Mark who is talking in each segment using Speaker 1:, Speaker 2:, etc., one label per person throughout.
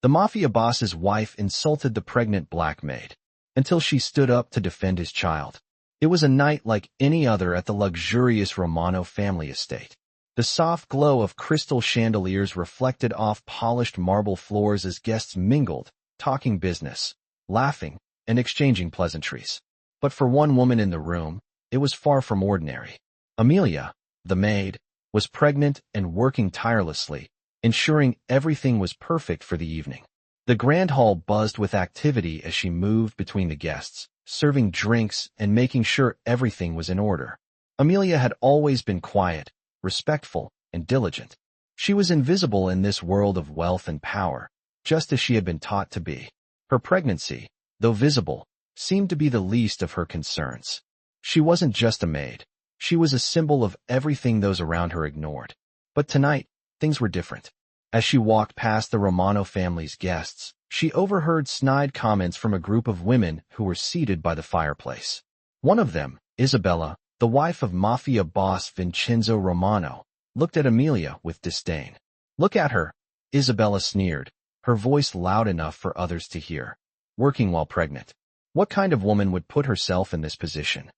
Speaker 1: The mafia boss's wife insulted the pregnant black maid until she stood up to defend his child. It was a night like any other at the luxurious Romano family estate. The soft glow of crystal chandeliers reflected off polished marble floors as guests mingled, talking business, laughing, and exchanging pleasantries. But for one woman in the room, it was far from ordinary. Amelia, the maid, was pregnant and working tirelessly, ensuring everything was perfect for the evening. The grand hall buzzed with activity as she moved between the guests, serving drinks and making sure everything was in order. Amelia had always been quiet, respectful, and diligent. She was invisible in this world of wealth and power, just as she had been taught to be. Her pregnancy, though visible, seemed to be the least of her concerns. She wasn't just a maid. She was a symbol of everything those around her ignored. But tonight, things were different. As she walked past the Romano family's guests, she overheard snide comments from a group of women who were seated by the fireplace. One of them, Isabella, the wife of Mafia boss Vincenzo Romano, looked at Amelia with disdain. "Look at her," Isabella sneered, her voice loud enough for others to hear. "Working while pregnant. What kind of woman would put herself in this position?"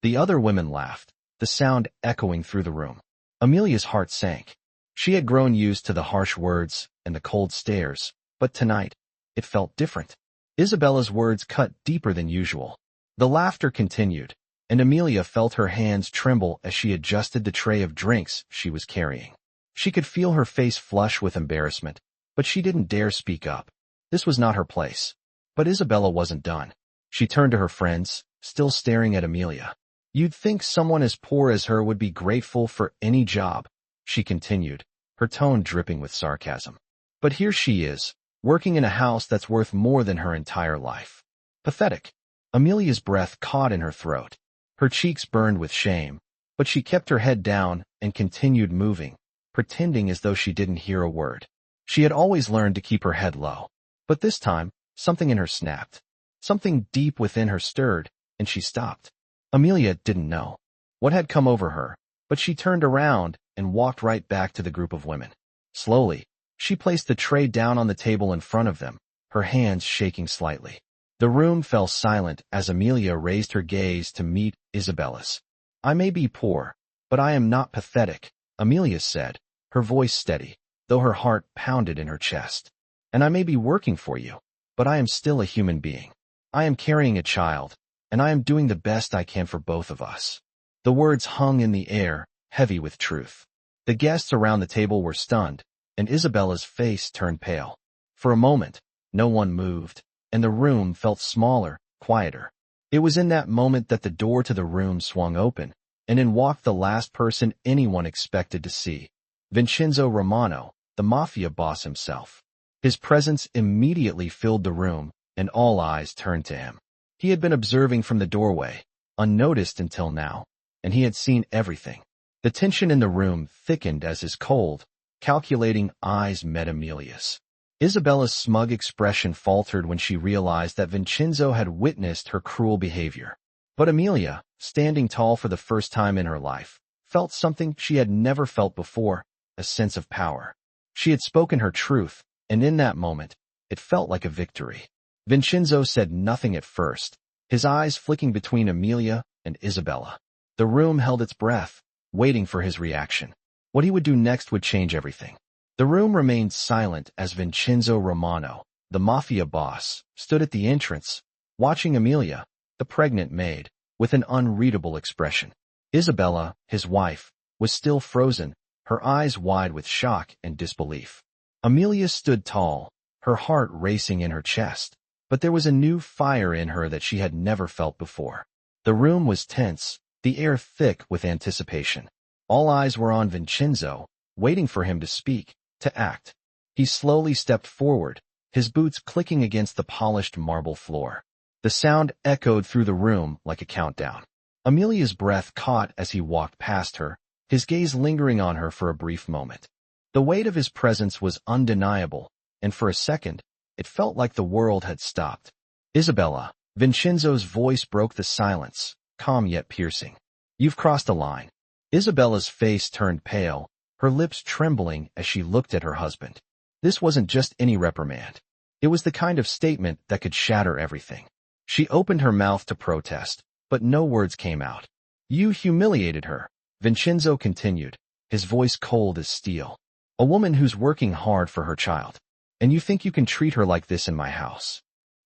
Speaker 1: The other women laughed, the sound echoing through the room. Amelia's heart sank. She had grown used to the harsh words and the cold stares, but tonight, it felt different. Isabella's words cut deeper than usual. The laughter continued, and Amelia felt her hands tremble as she adjusted the tray of drinks she was carrying. She could feel her face flush with embarrassment, but she didn't dare speak up. This was not her place. But Isabella wasn't done. She turned to her friends, still staring at Amelia. "You'd think someone as poor as her would be grateful for any job," she continued, her tone dripping with sarcasm. "But here she is, working in a house that's worth more than her entire life. Pathetic." Amelia's breath caught in her throat. Her cheeks burned with shame, but she kept her head down and continued moving, pretending as though she didn't hear a word. She had always learned to keep her head low, but this time, something in her snapped. Something deep within her stirred, and she stopped. Amelia didn't know what had come over her, but she turned around and walked right back to the group of women. Slowly, she placed the tray down on the table in front of them, her hands shaking slightly. The room fell silent as Amelia raised her gaze to meet Isabella's. "I may be poor, but I am not pathetic," Amelia said, her voice steady, though her heart pounded in her chest. "And I may be working for you, but I am still a human being. I am carrying a child, and I am doing the best I can for both of us." The words hung in the air, heavy with truth. The guests around the table were stunned, and Isabella's face turned pale. For a moment, no one moved, and the room felt smaller, quieter. It was in that moment that the door to the room swung open, and in walked the last person anyone expected to see. Vincenzo Romano, the mafia boss himself. His presence immediately filled the room, and all eyes turned to him. He had been observing from the doorway, unnoticed until now, and he had seen everything. The tension in the room thickened as his cold, calculating eyes met Amelia's. Isabella's smug expression faltered when she realized that Vincenzo had witnessed her cruel behavior. But Amelia, standing tall for the first time in her life, felt something she had never felt before, a sense of power. She had spoken her truth, and in that moment, it felt like a victory. Vincenzo said nothing at first, his eyes flicking between Amelia and Isabella. The room held its breath, waiting for his reaction. What he would do next would change everything. The room remained silent as Vincenzo Romano, the mafia boss, stood at the entrance, watching Amelia, the pregnant maid, with an unreadable expression. Isabella, his wife, was still frozen, her eyes wide with shock and disbelief. Amelia stood tall, her heart racing in her chest, but there was a new fire in her that she had never felt before. The room was tense, the air thick with anticipation. All eyes were on Vincenzo, waiting for him to speak, to act. He slowly stepped forward, his boots clicking against the polished marble floor. The sound echoed through the room like a countdown. Amelia's breath caught as he walked past her, his gaze lingering on her for a brief moment. The weight of his presence was undeniable, and for a second, it felt like the world had stopped. "Isabella," Vincenzo's voice broke the silence, calm yet piercing. "You've crossed a line." Isabella's face turned pale, her lips trembling as she looked at her husband. This wasn't just any reprimand. It was the kind of statement that could shatter everything. She opened her mouth to protest, but no words came out. You humiliated her, Vincenzo continued, his voice cold as steel. A woman who's working hard for her child. And you think you can treat her like this in my house?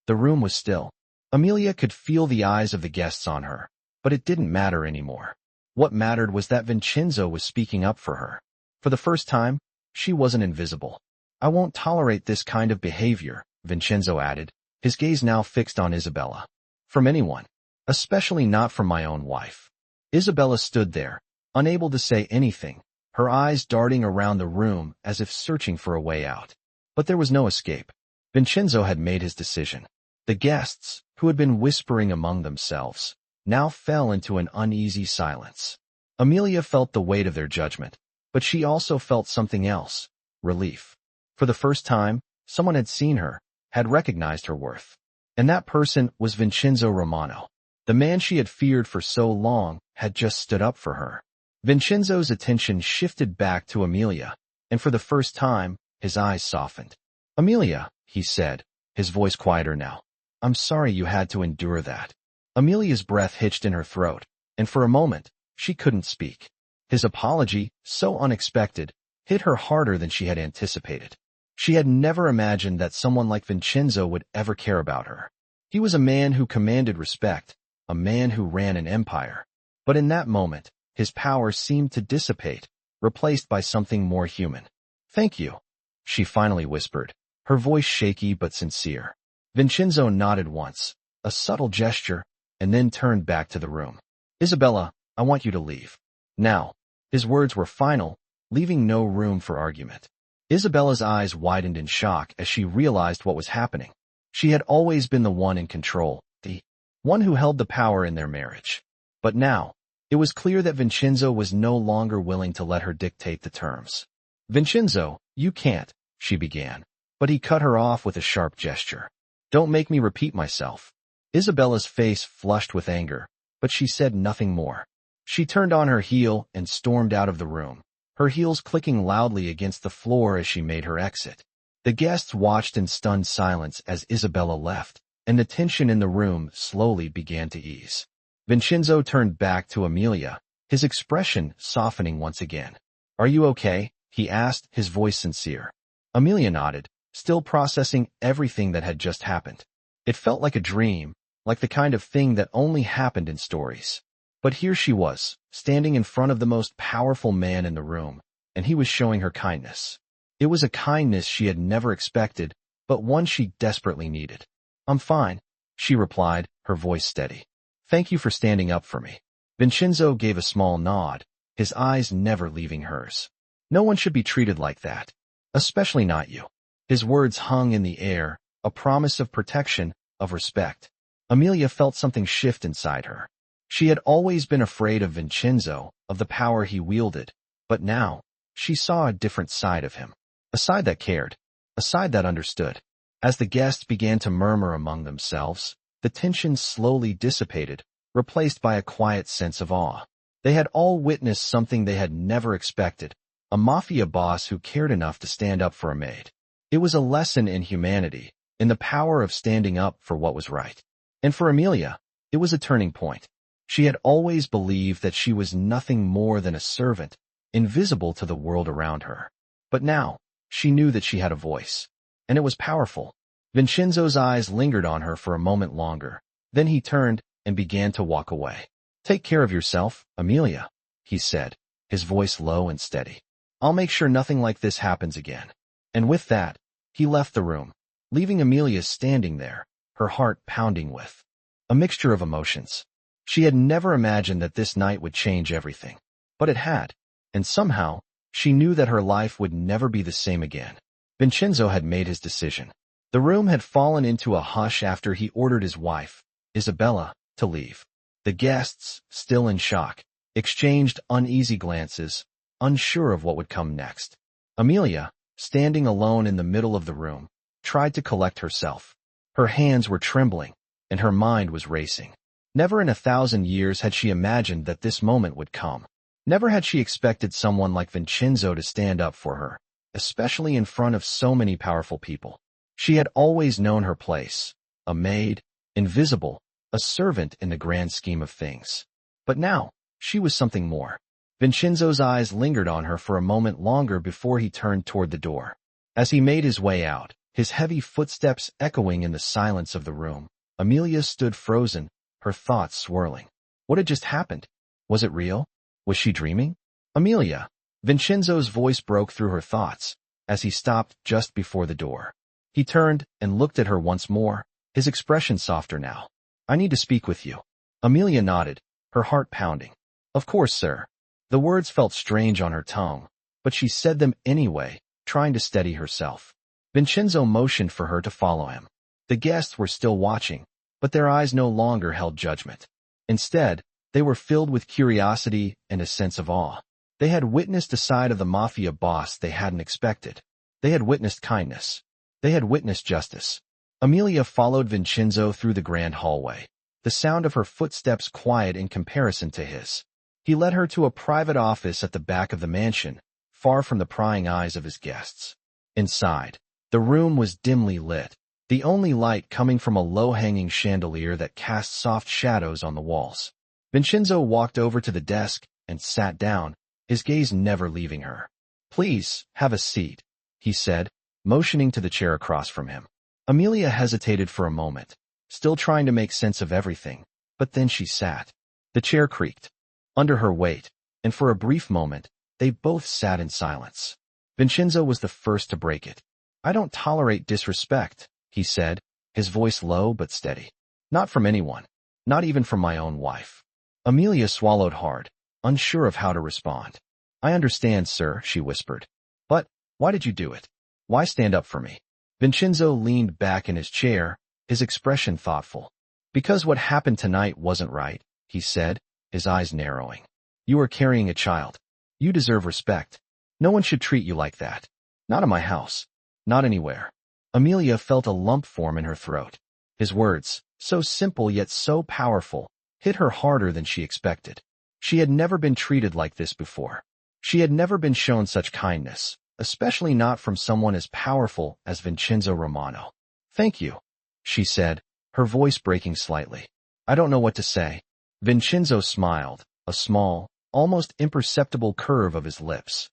Speaker 1: The room was still. Amelia could feel the eyes of the guests on her, but it didn't matter anymore. What mattered was that Vincenzo was speaking up for her. For the first time, she wasn't invisible. I won't tolerate this kind of behavior, Vincenzo added, his gaze now fixed on Isabella. From anyone. Especially not from my own wife. Isabella stood there, unable to say anything, her eyes darting around the room as if searching for a way out. But there was no escape. Vincenzo had made his decision. The guests, who had been whispering among themselves, now fell into an uneasy silence. Amelia felt the weight of their judgment, but she also felt something else, relief. For the first time, someone had seen her, had recognized her worth. And that person was Vincenzo Romano. The man she had feared for so long had just stood up for her. Vincenzo's attention shifted back to Amelia, and for the first time, his eyes softened. Amelia, he said, his voice quieter now. I'm sorry you had to endure that. Amelia's breath hitched in her throat, and for a moment, she couldn't speak. His apology, so unexpected, hit her harder than she had anticipated. She had never imagined that someone like Vincenzo would ever care about her. He was a man who commanded respect, a man who ran an empire. But in that moment, his power seemed to dissipate, replaced by something more human. Thank you, she finally whispered, her voice shaky but sincere. Vincenzo nodded once, a subtle gesture, and then turned back to the room. Isabella, I want you to leave. Now. His words were final, leaving no room for argument. Isabella's eyes widened in shock as she realized what was happening. She had always been the one in control, the one who held the power in their marriage. But now, it was clear that Vincenzo was no longer willing to let her dictate the terms. Vincenzo, you can't, she began, but he cut her off with a sharp gesture. Don't make me repeat myself. Isabella's face flushed with anger, but she said nothing more. She turned on her heel and stormed out of the room, her heels clicking loudly against the floor as she made her exit. The guests watched in stunned silence as Isabella left, and the tension in the room slowly began to ease. Vincenzo turned back to Amelia, his expression softening once again. Are you okay? He asked, his voice sincere. Amelia nodded, still processing everything that had just happened. It felt like a dream, like the kind of thing that only happened in stories. But here she was, standing in front of the most powerful man in the room, and he was showing her kindness. It was a kindness she had never expected, but one she desperately needed. I'm fine, she replied, her voice steady. Thank you for standing up for me. Vincenzo gave a small nod, his eyes never leaving hers. No one should be treated like that. Especially not you. His words hung in the air, a promise of protection, of respect. Amelia felt something shift inside her. She had always been afraid of Vincenzo, of the power he wielded, but now, she saw a different side of him. A side that cared. A side that understood. As the guests began to murmur among themselves, the tension slowly dissipated, replaced by a quiet sense of awe. They had all witnessed something they had never expected, a Mafia boss who cared enough to stand up for a maid. It was a lesson in humanity, in the power of standing up for what was right. And for Amelia, it was a turning point. She had always believed that she was nothing more than a servant, invisible to the world around her. But now, she knew that she had a voice. And it was powerful. Vincenzo's eyes lingered on her for a moment longer. Then he turned and began to walk away. Take care of yourself, Amelia, he said, his voice low and steady. I'll make sure nothing like this happens again. And with that, he left the room, leaving Amelia standing there, her heart pounding with a mixture of emotions. She had never imagined that this night would change everything. But it had, and somehow, she knew that her life would never be the same again. Vincenzo had made his decision. The room had fallen into a hush after he ordered his wife, Isabella, to leave. The guests, still in shock, exchanged uneasy glances, unsure of what would come next. Amelia, standing alone in the middle of the room, tried to collect herself. Her hands were trembling, and her mind was racing. Never in 1,000 years had she imagined that this moment would come. Never had she expected someone like Vincenzo to stand up for her, especially in front of so many powerful people. She had always known her place, a maid, invisible, a servant in the grand scheme of things. But now, she was something more. Vincenzo's eyes lingered on her for a moment longer before he turned toward the door. As he made his way out, his heavy footsteps echoing in the silence of the room, Amelia stood frozen, her thoughts swirling. What had just happened? Was it real? Was she dreaming? Amelia! Vincenzo's voice broke through her thoughts, as he stopped just before the door. He turned and looked at her once more, his expression softer now. I need to speak with you. Amelia nodded, her heart pounding. Of course, sir. The words felt strange on her tongue, but she said them anyway, trying to steady herself. Vincenzo motioned for her to follow him. The guests were still watching, but their eyes no longer held judgment. Instead, they were filled with curiosity and a sense of awe. They had witnessed a side of the Mafia boss they hadn't expected. They had witnessed kindness. They had witnessed justice. Amelia followed Vincenzo through the grand hallway, the sound of her footsteps quiet in comparison to his. He led her to a private office at the back of the mansion, far from the prying eyes of his guests. Inside, the room was dimly lit, the only light coming from a low-hanging chandelier that cast soft shadows on the walls. Vincenzo walked over to the desk and sat down, his gaze never leaving her. Please, have a seat, he said, motioning to the chair across from him. Amelia hesitated for a moment, still trying to make sense of everything, but then she sat. The chair creaked under her weight, and for a brief moment, they both sat in silence. Vincenzo was the first to break it. I don't tolerate disrespect, he said, his voice low but steady. Not from anyone, not even from my own wife. Amelia swallowed hard, unsure of how to respond. I understand, sir, she whispered. But, why did you do it? Why stand up for me? Vincenzo leaned back in his chair, his expression thoughtful. Because what happened tonight wasn't right, he said, his eyes narrowing. You are carrying a child. You deserve respect. No one should treat you like that. Not in my house. Not anywhere. Amelia felt a lump form in her throat. His words, so simple yet so powerful, hit her harder than she expected. She had never been treated like this before. She had never been shown such kindness, especially not from someone as powerful as Vincenzo Romano. Thank you, she said, her voice breaking slightly. I don't know what to say. Vincenzo smiled, a small, almost imperceptible curve of his lips.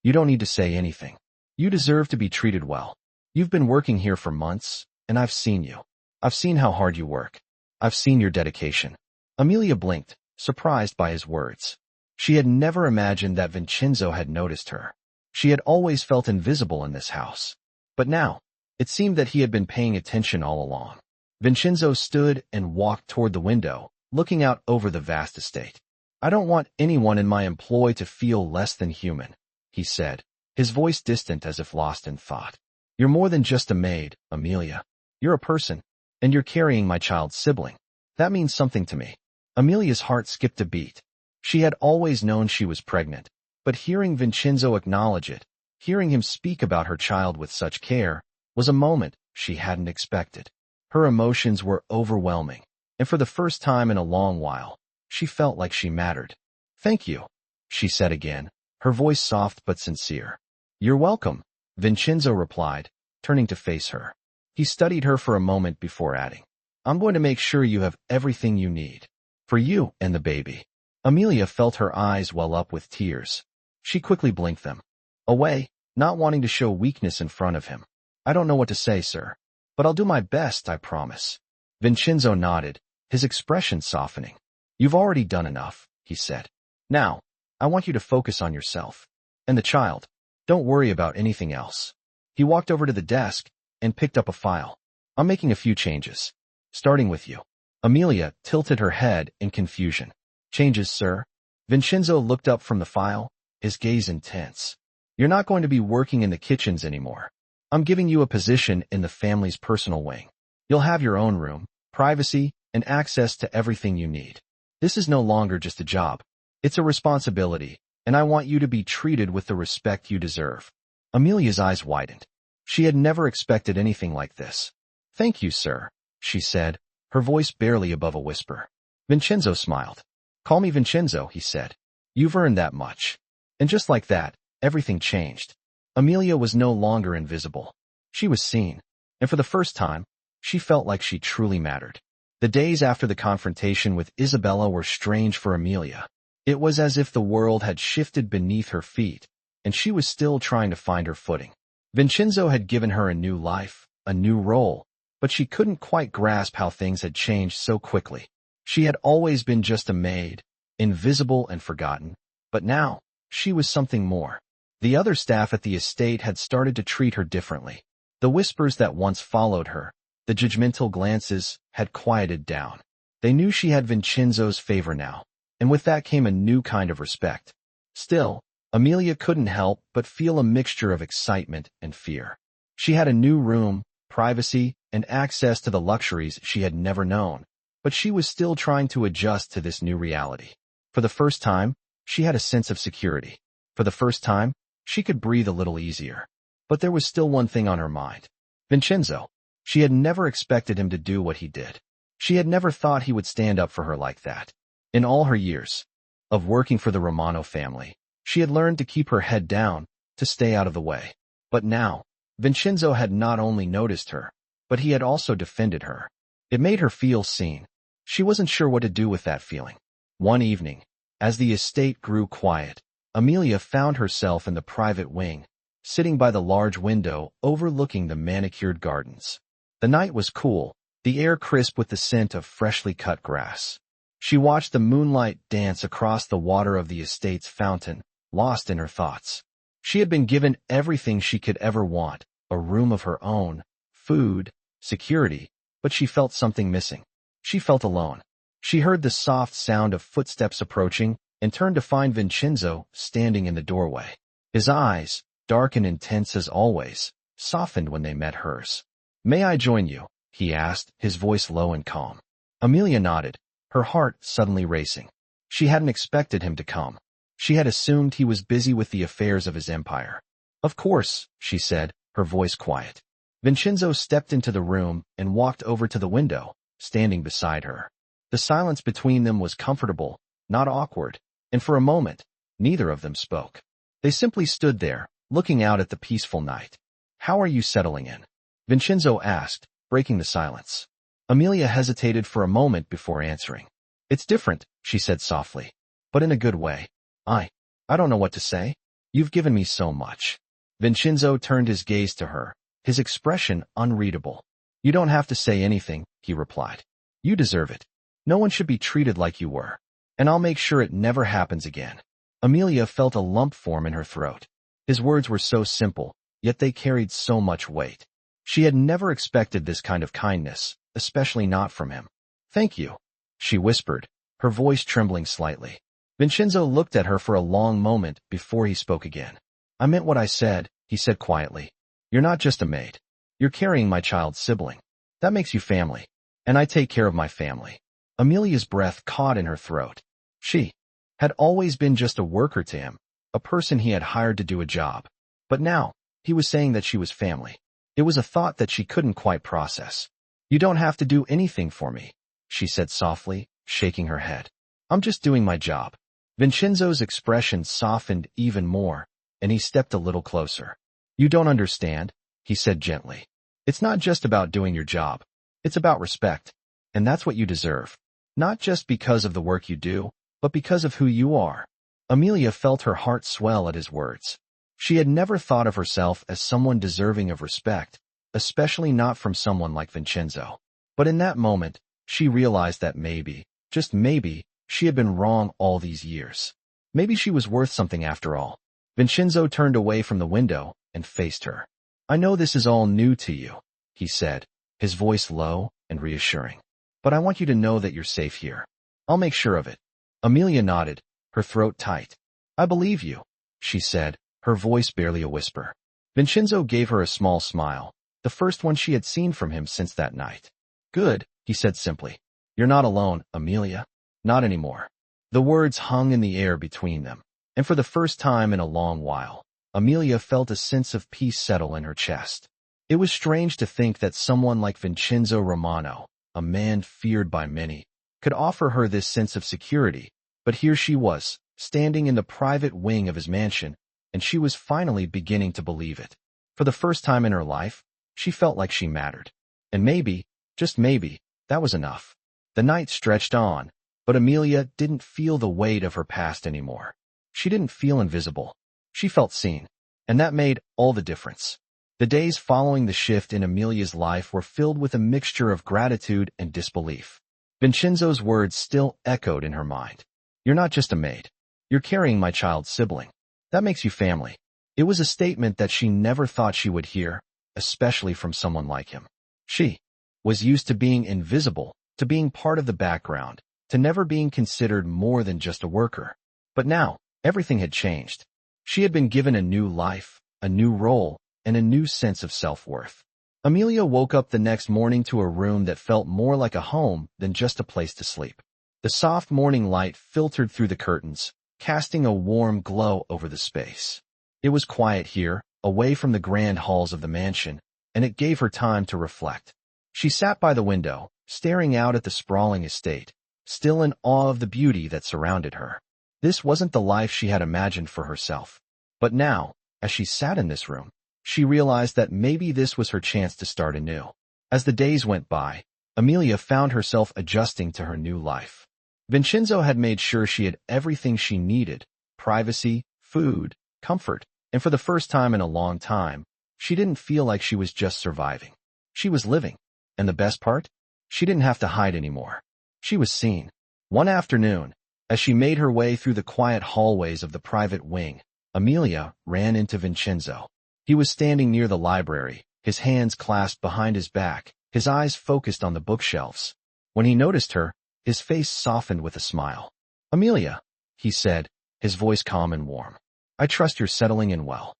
Speaker 1: You don't need to say anything. You deserve to be treated well. You've been working here for months, and I've seen you. I've seen how hard you work. I've seen your dedication. Amelia blinked, surprised by his words. She had never imagined that Vincenzo had noticed her. She had always felt invisible in this house. But now, it seemed that he had been paying attention all along. Vincenzo stood and walked toward the window, looking out over the vast estate. I don't want anyone in my employ to feel less than human, he said, his voice distant as if lost in thought. You're more than just a maid, Amelia. You're a person, and you're carrying my child's sibling. That means something to me. Amelia's heart skipped a beat. She had always known she was pregnant, but hearing Vincenzo acknowledge it, hearing him speak about her child with such care, was a moment she hadn't expected. Her emotions were overwhelming, and for the first time in a long while, she felt like she mattered. Thank you, she said again, her voice soft but sincere. You're welcome, Vincenzo replied, turning to face her. He studied her for a moment before adding, I'm going to make sure you have everything you need. For you and the baby. Amelia felt her eyes well up with tears. She quickly blinked them away, not wanting to show weakness in front of him. I don't know what to say, sir, but I'll do my best, I promise. Vincenzo nodded, his expression softening. You've already done enough, he said. Now, I want you to focus on yourself. And the child. Don't worry about anything else. He walked over to the desk and picked up a file. I'm making a few changes. Starting with you. Amelia tilted her head in confusion. Changes, sir? Vincenzo looked up from the file, his gaze intense. You're not going to be working in the kitchens anymore. I'm giving you a position in the family's personal wing. You'll have your own room, privacy, and access to everything you need. This is no longer just a job. It's a responsibility, and I want you to be treated with the respect you deserve. Amelia's eyes widened. She had never expected anything like this. Thank you, sir, she said, her voice barely above a whisper. Vincenzo smiled. Call me Vincenzo, he said. You've earned that much. And just like that, everything changed. Amelia was no longer invisible. She was seen. and for the first time, she felt like she truly mattered. The days after the confrontation with Isabella were strange for Amelia. It was as if the world had shifted beneath her feet, and she was still trying to find her footing. Vincenzo had given her a new life, a new role, but she couldn't quite grasp how things had changed so quickly. She had always been just a maid, invisible and forgotten, but now, she was something more. The other staff at the estate had started to treat her differently. The whispers that once followed her, the judgmental glances, had quieted down. They knew she had Vincenzo's favor now, and with that came a new kind of respect. Still, Amelia couldn't help but feel a mixture of excitement and fear. She had a new room, privacy, and access to the luxuries she had never known, but she was still trying to adjust to this new reality. For the first time, she had a sense of security. For the first time, she could breathe a little easier. But there was still one thing on her mind. Vincenzo. She had never expected him to do what he did. She had never thought he would stand up for her like that. In all her years of working for the Romano family, she had learned to keep her head down, to stay out of the way. But now, Vincenzo had not only noticed her, but he had also defended her. It made her feel seen. She wasn't sure what to do with that feeling. One evening, as the estate grew quiet, Amelia found herself in the private wing, sitting by the large window overlooking the manicured gardens. The night was cool, the air crisp with the scent of freshly cut grass. She watched the moonlight dance across the water of the estate's fountain, lost in her thoughts. She had been given everything she could ever want, a room of her own, food, security, but she felt something missing. She felt alone. She heard the soft sound of footsteps approaching and turned to find Vincenzo standing in the doorway. His eyes, dark and intense as always, softened when they met hers. "May I join you?" he asked, his voice low and calm. Amelia nodded, her heart suddenly racing. She hadn't expected him to come. She had assumed he was busy with the affairs of his empire. "Of course," she said, her voice quiet. Vincenzo stepped into the room and walked over to the window, standing beside her. The silence between them was comfortable, not awkward, and for a moment, neither of them spoke. They simply stood there, looking out at the peaceful night. "How are you settling in?" Vincenzo asked, breaking the silence. Amelia hesitated for a moment before answering. "It's different," she said softly, "but in a good way. I don't know what to say. You've given me so much." Vincenzo turned his gaze to her, his expression unreadable. "You don't have to say anything," he replied. "You deserve it. No one should be treated like you were. And I'll make sure it never happens again." Amelia felt a lump form in her throat. His words were so simple, yet they carried so much weight. She had never expected this kind of kindness, especially not from him. "Thank you," she whispered, her voice trembling slightly. Vincenzo looked at her for a long moment before he spoke again. "I meant what I said," he said quietly. "You're not just a maid. You're carrying my child's sibling. That makes you family. And I take care of my family." Amelia's breath caught in her throat. She had always been just a worker to him, a person he had hired to do a job. But now, he was saying that she was family. It was a thought that she couldn't quite process. "You don't have to do anything for me," she said softly, shaking her head. "I'm just doing my job." Vincenzo's expression softened even more, and he stepped a little closer. "You don't understand," he said gently. "It's not just about doing your job. It's about respect. And that's what you deserve. Not just because of the work you do, but because of who you are." Amelia felt her heart swell at his words. She had never thought of herself as someone deserving of respect, especially not from someone like Vincenzo. But in that moment, she realized that maybe, just maybe, she had been wrong all these years. Maybe she was worth something after all. Vincenzo turned away from the window and faced her. "I know this is all new to you," he said, his voice low and reassuring. "But I want you to know that you're safe here. I'll make sure of it." Amelia nodded, her throat tight. "I believe you," she said, her voice barely a whisper. Vincenzo gave her a small smile, the first one she had seen from him since that night. "Good," he said simply. "You're not alone, Amelia. Not anymore." The words hung in the air between them, and for the first time in a long while, Amelia felt a sense of peace settle in her chest. It was strange to think that someone like Vincenzo Romano, a man feared by many, could offer her this sense of security, but here she was, standing in the private wing of his mansion, and she was finally beginning to believe it. For the first time in her life, She felt like she mattered. And maybe, just maybe, that was enough. The night stretched on, but Amelia didn't feel the weight of her past anymore. She didn't feel invisible. She felt seen. And that made all the difference. The days following the shift in Amelia's life were filled with a mixture of gratitude and disbelief. Vincenzo's words still echoed in her mind. You're not just a maid. You're carrying my child's sibling. That makes you family. It was a statement that she never thought she would hear, especially from someone like him. She was used to being invisible, to being part of the background, to never being considered more than just a worker. But now, everything had changed. She had been given a new life, a new role, and a new sense of self-worth. Amelia woke up the next morning to a room that felt more like a home than just a place to sleep. The soft morning light filtered through the curtains, casting a warm glow over the space. It was quiet here, away from the grand halls of the mansion, and it gave her time to reflect. She sat by the window, staring out at the sprawling estate, still in awe of the beauty that surrounded her. This wasn't the life she had imagined for herself. But now, as she sat in this room, she realized that maybe this was her chance to start anew. As the days went by, Amelia found herself adjusting to her new life. Vincenzo had made sure she had everything she needed: privacy, food, comfort, and for the first time in a long time, she didn't feel like she was just surviving. She was living. And the best part? She didn't have to hide anymore. She was seen. One afternoon, as she made her way through the quiet hallways of the private wing, Amelia ran into Vincenzo. He was standing near the library, his hands clasped behind his back, his eyes focused on the bookshelves. When he noticed her, his face softened with a smile. "Amelia," he said, his voice calm and warm. "I trust you're settling in well."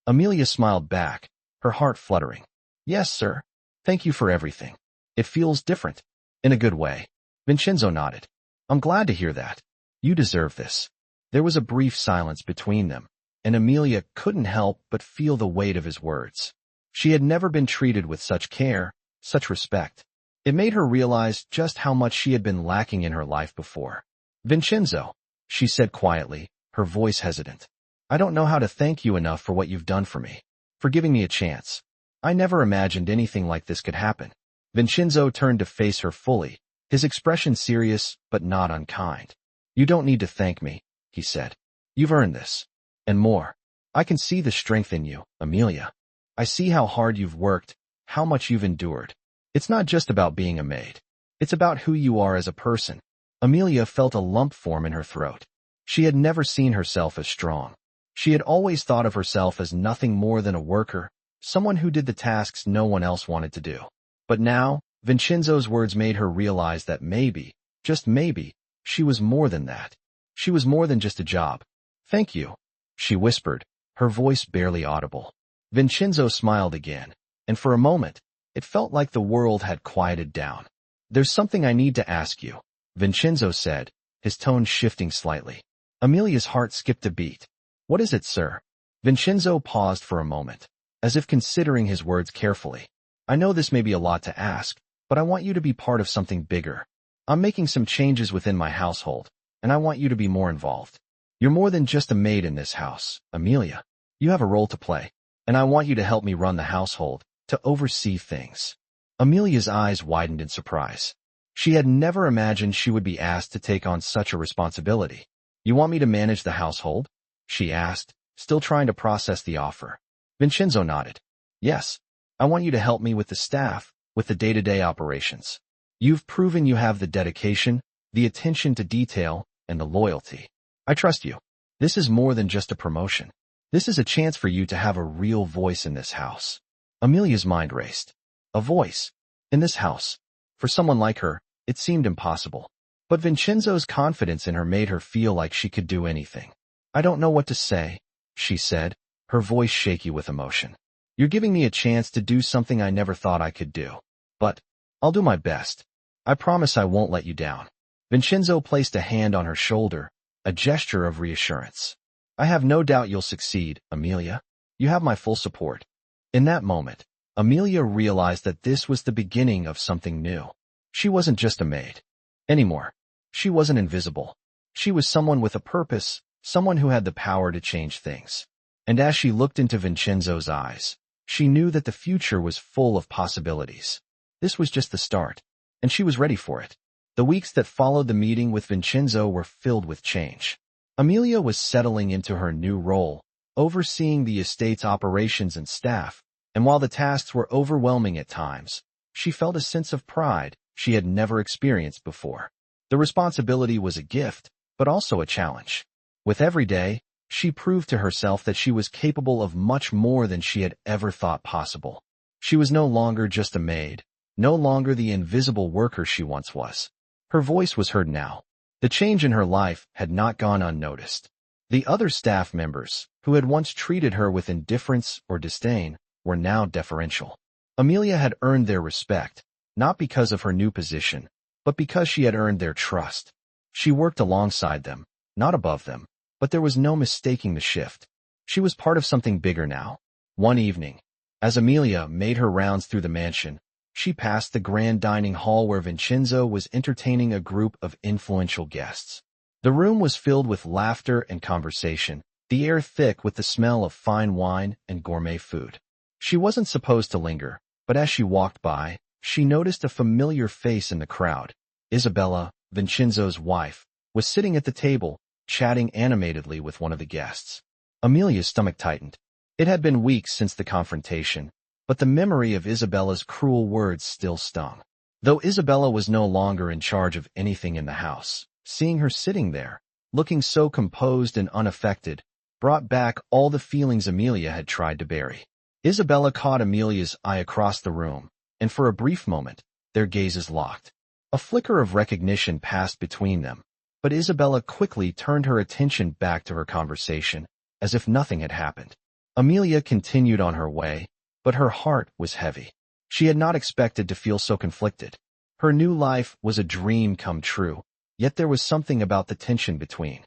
Speaker 1: Amelia smiled back, her heart fluttering. "Yes, sir. Thank you for everything. It feels different. In a good way." Vincenzo nodded. "I'm glad to hear that. You deserve this." There was a brief silence between them, and Amelia couldn't help but feel the weight of his words. She had never been treated with such care, such respect. It made her realize just how much she had been lacking in her life before. "Vincenzo," she said quietly, her voice hesitant. "I don't know how to thank you enough for what you've done for me, for giving me a chance. I never imagined anything like this could happen." Vincenzo turned to face her fully, his expression serious but not unkind. "You don't need to thank me," he said. "You've earned this. And more. I can see the strength in you, Amelia. I see how hard you've worked, how much you've endured. It's not just about being a maid. It's about who you are as a person." Amelia felt a lump form in her throat. She had never seen herself as strong. She had always thought of herself as nothing more than a worker, someone who did the tasks no one else wanted to do. But now, Vincenzo's words made her realize that maybe, just maybe, she was more than that. She was more than just a job. "Thank you," she whispered, her voice barely audible. Vincenzo smiled again, and for a moment, it felt like the world had quieted down. "There's something I need to ask you," Vincenzo said, his tone shifting slightly. Amelia's heart skipped a beat. "What is it, sir?" Vincenzo paused for a moment, as if considering his words carefully. "I know this may be a lot to ask, but I want you to be part of something bigger. I'm making some changes within my household, and I want you to be more involved. You're more than just a maid in this house, Amelia. You have a role to play, and I want you to help me run the household, to oversee things." Amelia's eyes widened in surprise. She had never imagined she would be asked to take on such a responsibility. "You want me to manage the household?" she asked, still trying to process the offer. Vincenzo nodded. "Yes, I want you to help me with the staff, with the day-to-day operations. You've proven you have the dedication, the attention to detail, and the loyalty. I trust you. This is more than just a promotion. This is a chance for you to have a real voice in this house." Amelia's mind raced. A voice? In this house? For someone like her, it seemed impossible. But Vincenzo's confidence in her made her feel like she could do anything. "I don't know what to say," she said, her voice shaky with emotion. "You're giving me a chance to do something I never thought I could do. But I'll do my best. I promise I won't let you down." Vincenzo placed a hand on her shoulder, a gesture of reassurance. "I have no doubt you'll succeed, Amelia. You have my full support." In that moment, Amelia realized that this was the beginning of something new. She wasn't just a maid anymore. She wasn't invisible. She was someone with a purpose, someone who had the power to change things. And as she looked into Vincenzo's eyes, She knew that the future was full of possibilities. This was just the start, and she was ready for it. The weeks that followed the meeting with Vincenzo were filled with change. Amelia was settling into her new role, overseeing the estate's operations and staff, and while the tasks were overwhelming at times, she felt a sense of pride she had never experienced before. The responsibility was a gift, but also a challenge. With every day, she proved to herself that she was capable of much more than she had ever thought possible. She was no longer just a maid, no longer the invisible worker she once was. Her voice was heard now. The change in her life had not gone unnoticed. The other staff members, who had once treated her with indifference or disdain, were now deferential. Amelia had earned their respect, not because of her new position, but because she had earned their trust. She worked alongside them, not above them, but there was no mistaking the shift. She was part of something bigger now. One evening, as Amelia made her rounds through the mansion, she passed the grand dining hall where Vincenzo was entertaining a group of influential guests. The room was filled with laughter and conversation, the air thick with the smell of fine wine and gourmet food. She wasn't supposed to linger, but as she walked by, she noticed a familiar face in the crowd. Isabella, Vincenzo's wife, was sitting at the table, chatting animatedly with one of the guests. Amelia's stomach tightened. It had been weeks since the confrontation, but the memory of Isabella's cruel words still stung. Though Isabella was no longer in charge of anything in the house, seeing her sitting there, looking so composed and unaffected, brought back all the feelings Amelia had tried to bury. Isabella caught Amelia's eye across the room, and for a brief moment, their gazes locked. A flicker of recognition passed between them, but Isabella quickly turned her attention back to her conversation, as if nothing had happened. Amelia continued on her way, but her heart was heavy. She had not expected to feel so conflicted. Her new life was a dream come true, yet there was something about the tension between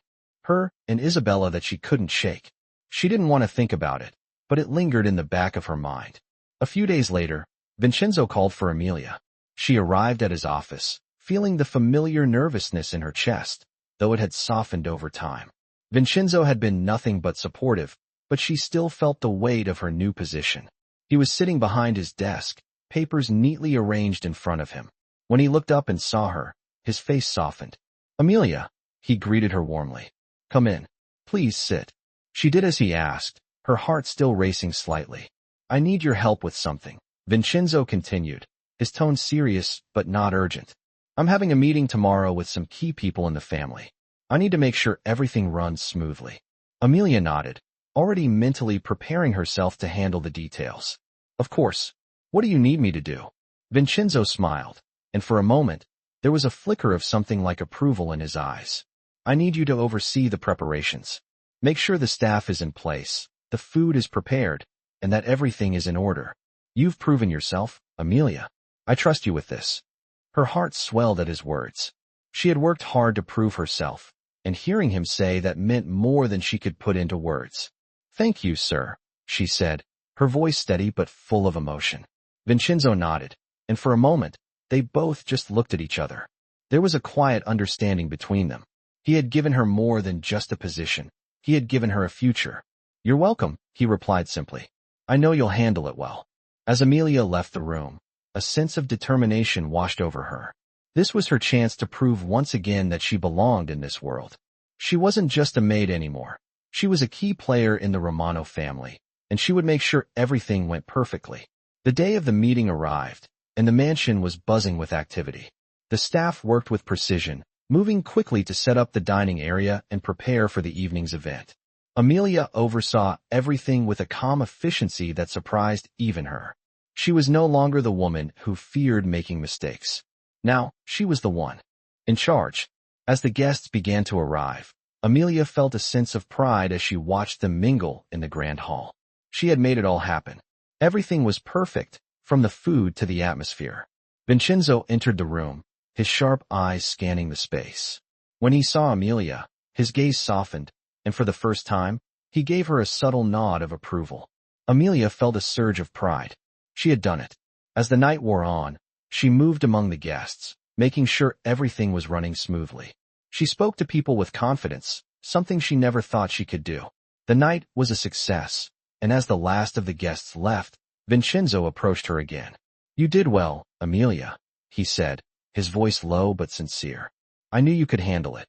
Speaker 1: her and Isabella that she couldn't shake. She didn't want to think about it, but it lingered in the back of her mind. A few days later, Vincenzo called for Amelia. She arrived at his office, feeling the familiar nervousness in her chest, though it had softened over time. Vincenzo had been nothing but supportive, but she still felt the weight of her new position. He was sitting behind his desk, papers neatly arranged in front of him. When he looked up and saw her, his face softened. "Amelia," he greeted her warmly. "Come in. Please sit." She did as he asked, her heart still racing slightly. "I need your help with something," Vincenzo continued, his tone serious but not urgent. "I'm having a meeting tomorrow with some key people in the family. I need to make sure everything runs smoothly." Amelia nodded, already mentally preparing herself to handle the details. "Of course. What do you need me to do?" Vincenzo smiled, and for a moment, there was a flicker of something like approval in his eyes. "I need you to oversee the preparations. Make sure the staff is in place, the food is prepared, and that everything is in order. You've proven yourself, Amelia. I trust you with this." Her heart swelled at his words. She had worked hard to prove herself, and hearing him say that meant more than she could put into words. "Thank you, sir," she said, her voice steady but full of emotion. Vincenzo nodded, and for a moment, they both just looked at each other. There was a quiet understanding between them. He had given her more than just a position. He had given her a future. "You're welcome," he replied simply. "I know you'll handle it well." As Amelia left the room, a sense of determination washed over her. This was her chance to prove once again that she belonged in this world. She wasn't just a maid anymore. She was a key player in the Romano family, and she would make sure everything went perfectly. The day of the meeting arrived, and the mansion was buzzing with activity. The staff worked with precision, moving quickly to set up the dining area and prepare for the evening's event. Amelia oversaw everything with a calm efficiency that surprised even her. She was no longer the woman who feared making mistakes. Now, she was the one in charge. As the guests began to arrive, Amelia felt a sense of pride as she watched them mingle in the grand hall. She had made it all happen. Everything was perfect, from the food to the atmosphere. Vincenzo entered the room, his sharp eyes scanning the space. When he saw Amelia, his gaze softened, and for the first time, he gave her a subtle nod of approval. Amelia felt a surge of pride. She had done it. As the night wore on, she moved among the guests, making sure everything was running smoothly. She spoke to people with confidence, something she never thought she could do. The night was a success, and as the last of the guests left, Vincenzo approached her again. "You did well, Amelia," he said, his voice low but sincere. "I knew you could handle it."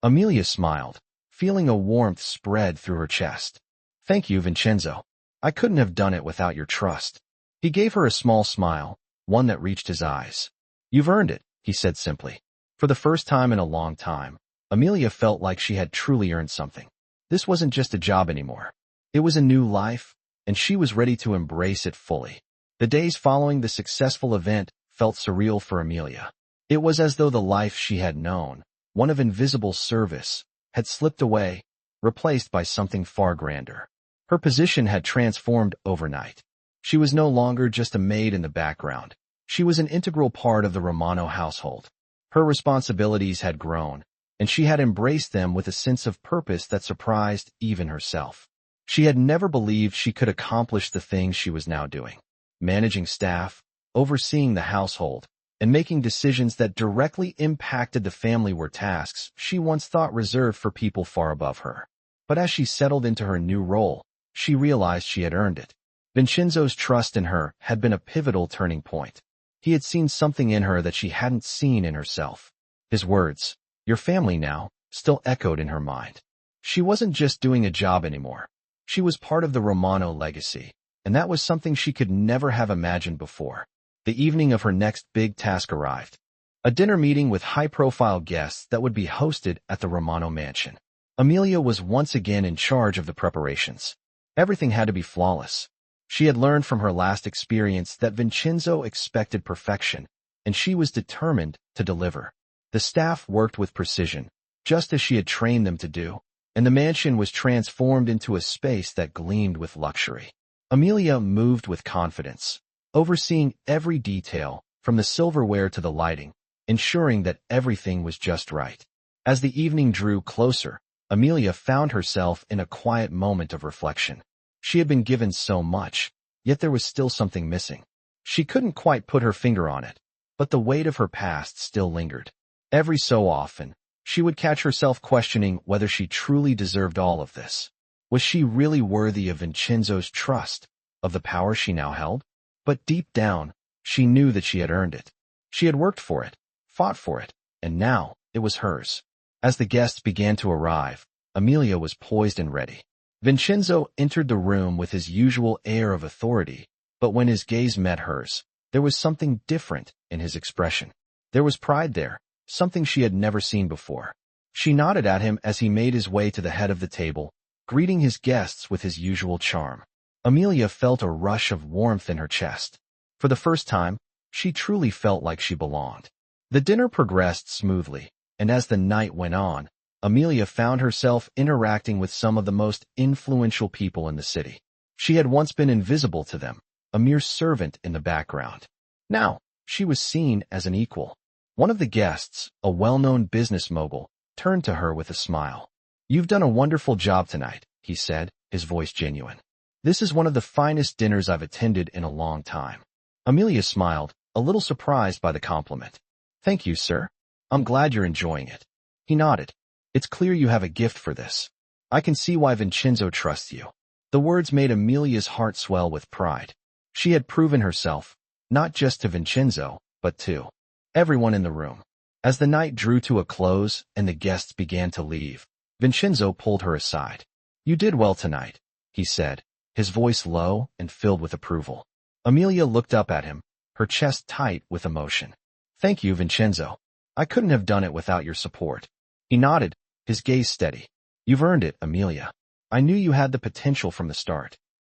Speaker 1: Amelia smiled, feeling a warmth spread through her chest. "Thank you, Vincenzo. I couldn't have done it without your trust." He gave her a small smile, one that reached his eyes. "You've earned it," he said simply. For the first time in a long time, Amelia felt like she had truly earned something. This wasn't just a job anymore. It was a new life, and she was ready to embrace it fully. The days following the successful event felt surreal for Amelia. It was as though the life she had known, one of invisible service, had slipped away, replaced by something far grander. Her position had transformed overnight. She was no longer just a maid in the background. She was an integral part of the Romano household. Her responsibilities had grown, and she had embraced them with a sense of purpose that surprised even herself. She had never believed she could accomplish the things she was now doing. Managing staff, overseeing the household, and making decisions that directly impacted the family were tasks she once thought reserved for people far above her. But as she settled into her new role, she realized she had earned it. Vincenzo's trust in her had been a pivotal turning point. He had seen something in her that she hadn't seen in herself. His words, "Your family now," still echoed in her mind. She wasn't just doing a job anymore. She was part of the Romano legacy, and that was something she could never have imagined before. The evening of her next big task arrived. A dinner meeting with high-profile guests that would be hosted at the Romano mansion. Amelia was once again in charge of the preparations. Everything had to be flawless. She had learned from her last experience that Vincenzo expected perfection, and she was determined to deliver. The staff worked with precision, just as she had trained them to do, and the mansion was transformed into a space that gleamed with luxury. Amelia moved with confidence, overseeing every detail, from the silverware to the lighting, ensuring that everything was just right. As the evening drew closer, Amelia found herself in a quiet moment of reflection. She had been given so much, yet there was still something missing. She couldn't quite put her finger on it, but the weight of her past still lingered. Every so often, she would catch herself questioning whether she truly deserved all of this. Was she really worthy of Vincenzo's trust, of the power she now held? But deep down, she knew that she had earned it. She had worked for it, fought for it, and now it was hers. As the guests began to arrive, Amelia was poised and ready. Vincenzo entered the room with his usual air of authority, but when his gaze met hers, there was something different in his expression. There was pride there, something she had never seen before. She nodded at him as he made his way to the head of the table, greeting his guests with his usual charm. Amelia felt a rush of warmth in her chest. For the first time, she truly felt like she belonged. The dinner progressed smoothly, and as the night went on, Amelia found herself interacting with some of the most influential people in the city. She had once been invisible to them, a mere servant in the background. Now, she was seen as an equal. One of the guests, a well-known business mogul, turned to her with a smile. "You've done a wonderful job tonight," he said, his voice genuine. "This is one of the finest dinners I've attended in a long time." Amelia smiled, a little surprised by the compliment. "Thank you, sir. I'm glad you're enjoying it." He nodded. "It's clear you have a gift for this. I can see why Vincenzo trusts you." The words made Amelia's heart swell with pride. She had proven herself, not just to Vincenzo, but to everyone in the room. As the night drew to a close and the guests began to leave, Vincenzo pulled her aside. "You did well tonight," he said, his voice low and filled with approval. Amelia looked up at him, her chest tight with emotion. "Thank you, Vincenzo. I couldn't have done it without your support." He nodded, his gaze steady. "You've earned it, Amelia. I knew you had the potential from the start."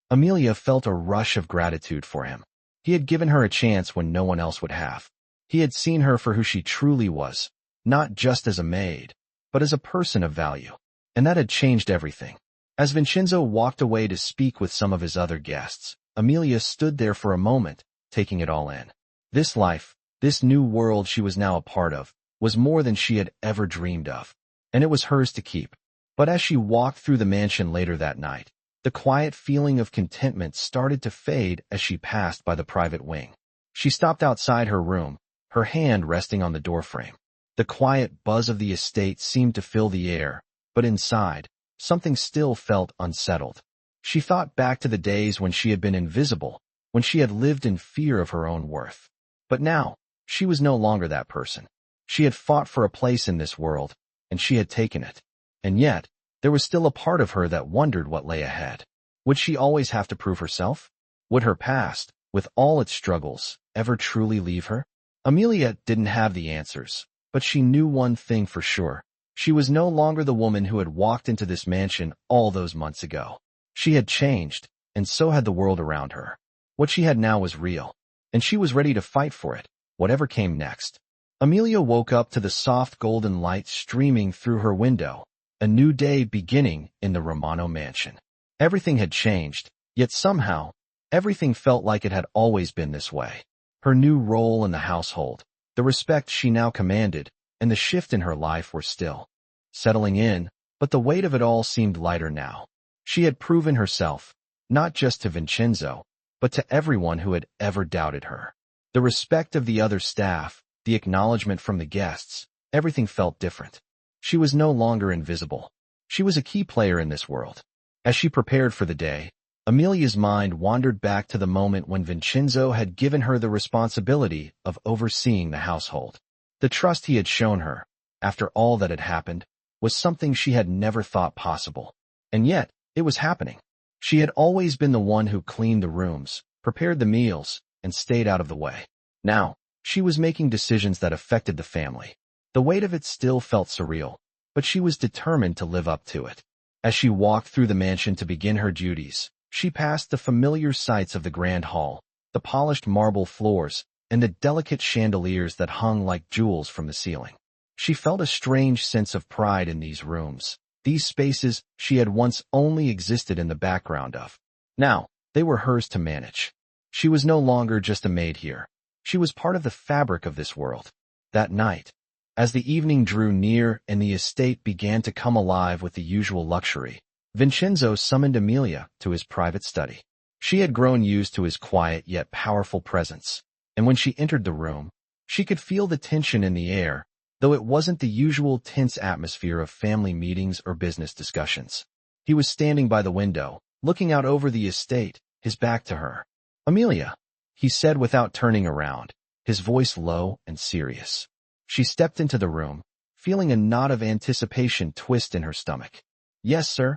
Speaker 1: Amelia felt a rush of gratitude for him. He had given her a chance when no one else would have. He had seen her for who she truly was, not just as a maid, but as a person of value. And that had changed everything. As Vincenzo walked away to speak with some of his other guests, Amelia stood there for a moment, taking it all in. This life, this new world she was now a part of, was more than she had ever dreamed of, and it was hers to keep. But as she walked through the mansion later that night, the quiet feeling of contentment started to fade as she passed by the private wing. She stopped outside her room, her hand resting on the doorframe. The quiet buzz of the estate seemed to fill the air, but inside, something still felt unsettled. She thought back to the days when she had been invisible, when she had lived in fear of her own worth. But now, she was no longer that person. She had fought for a place in this world, and she had taken it. And yet, there was still a part of her that wondered what lay ahead. Would she always have to prove herself? Would her past, with all its struggles, ever truly leave her? Amelia didn't have the answers, but she knew one thing for sure. She was no longer the woman who had walked into this mansion all those months ago. She had changed, and so had the world around her. What she had now was real, and she was ready to fight for it, whatever came next. Amelia woke up to the soft golden light streaming through her window, a new day beginning in the Romano mansion. Everything had changed, yet somehow, everything felt like it had always been this way. Her new role in the household, the respect she now commanded, and the shift in her life were still settling in, but the weight of it all seemed lighter now. She had proven herself, not just to Vincenzo, but to everyone who had ever doubted her. The respect of the other staff, the acknowledgement from the guests, everything felt different. She was no longer invisible. She was a key player in this world. As she prepared for the day, Amelia's mind wandered back to the moment when Vincenzo had given her the responsibility of overseeing the household. The trust he had shown her, after all that had happened, was something she had never thought possible. And yet, it was happening. She had always been the one who cleaned the rooms, prepared the meals, and stayed out of the way. Now, she was making decisions that affected the family. The weight of it still felt surreal, but she was determined to live up to it. As she walked through the mansion to begin her duties, she passed the familiar sights of the grand hall, the polished marble floors, and the delicate chandeliers that hung like jewels from the ceiling. She felt a strange sense of pride in these rooms, these spaces she had once only existed in the background of. Now, they were hers to manage. She was no longer just a maid here. She was part of the fabric of this world. That night, as the evening drew near and the estate began to come alive with the usual luxury, Vincenzo summoned Amelia to his private study. She had grown used to his quiet yet powerful presence, and when she entered the room, she could feel the tension in the air, though it wasn't the usual tense atmosphere of family meetings or business discussions. He was standing by the window, looking out over the estate, his back to her. "Amelia," he said without turning around, his voice low and serious. She stepped into the room, feeling a knot of anticipation twist in her stomach. "Yes, sir."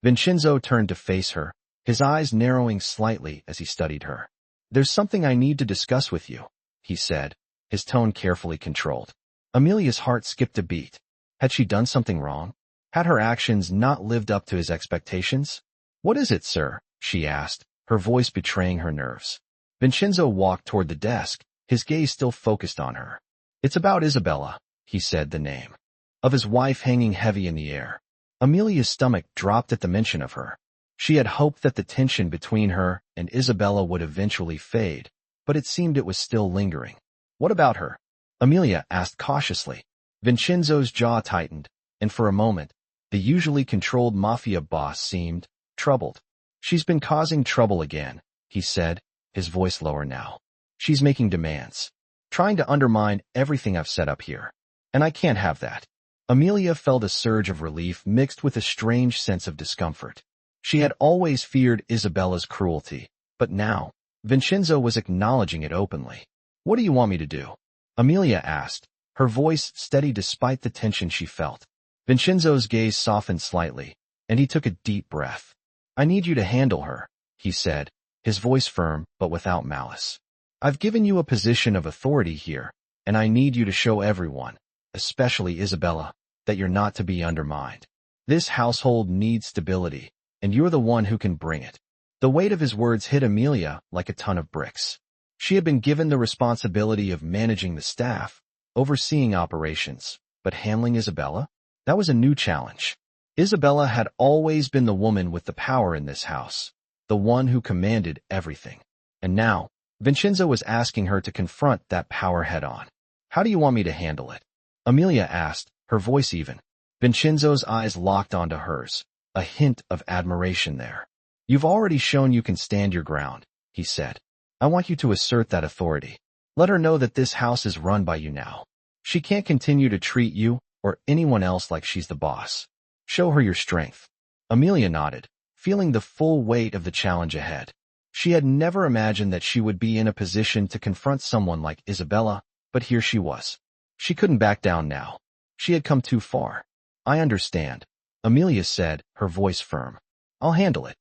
Speaker 1: Vincenzo turned to face her, his eyes narrowing slightly as he studied her. "There's something I need to discuss with you," he said, his tone carefully controlled. Amelia's heart skipped a beat. Had she done something wrong? Had her actions not lived up to his expectations? "What is it, sir?" she asked, her voice betraying her nerves. Vincenzo walked toward the desk, his gaze still focused on her. "It's about Isabella," he said, the name of his wife hanging heavy in the air. Amelia's stomach dropped at the mention of her. She had hoped that the tension between her and Isabella would eventually fade, but it seemed it was still lingering. "What about her?" Amelia asked cautiously. Vincenzo's jaw tightened, and for a moment, the usually controlled Mafia boss seemed troubled. "She's been causing trouble again," he said, his voice lower now. "She's making demands, trying to undermine everything I've set up here. And I can't have that." Amelia felt a surge of relief mixed with a strange sense of discomfort. She had always feared Isabella's cruelty, but now, Vincenzo was acknowledging it openly. "What do you want me to do?" Amelia asked, her voice steady despite the tension she felt. Vincenzo's gaze softened slightly, and he took a deep breath. "I need you to handle her," he said, his voice firm but without malice. "I've given you a position of authority here, and I need you to show everyone, especially Isabella, that you're not to be undermined. This household needs stability, and you're the one who can bring it." The weight of his words hit Amelia like a ton of bricks. She had been given the responsibility of managing the staff, overseeing operations, but handling Isabella? That was a new challenge. Isabella had always been the woman with the power in this house, the one who commanded everything. And now, Vincenzo was asking her to confront that power head-on. "How do you want me to handle it?" Amelia asked, her voice even. Vincenzo's eyes locked onto hers, a hint of admiration there. "You've already shown you can stand your ground," he said. "I want you to assert that authority. Let her know that this house is run by you now. She can't continue to treat you or anyone else like she's the boss. Show her your strength." Amelia nodded, feeling the full weight of the challenge ahead. She had never imagined that she would be in a position to confront someone like Isabella, but here she was. She couldn't back down now. She had come too far. I understand, Amelia said, her voice firm. I'll handle it.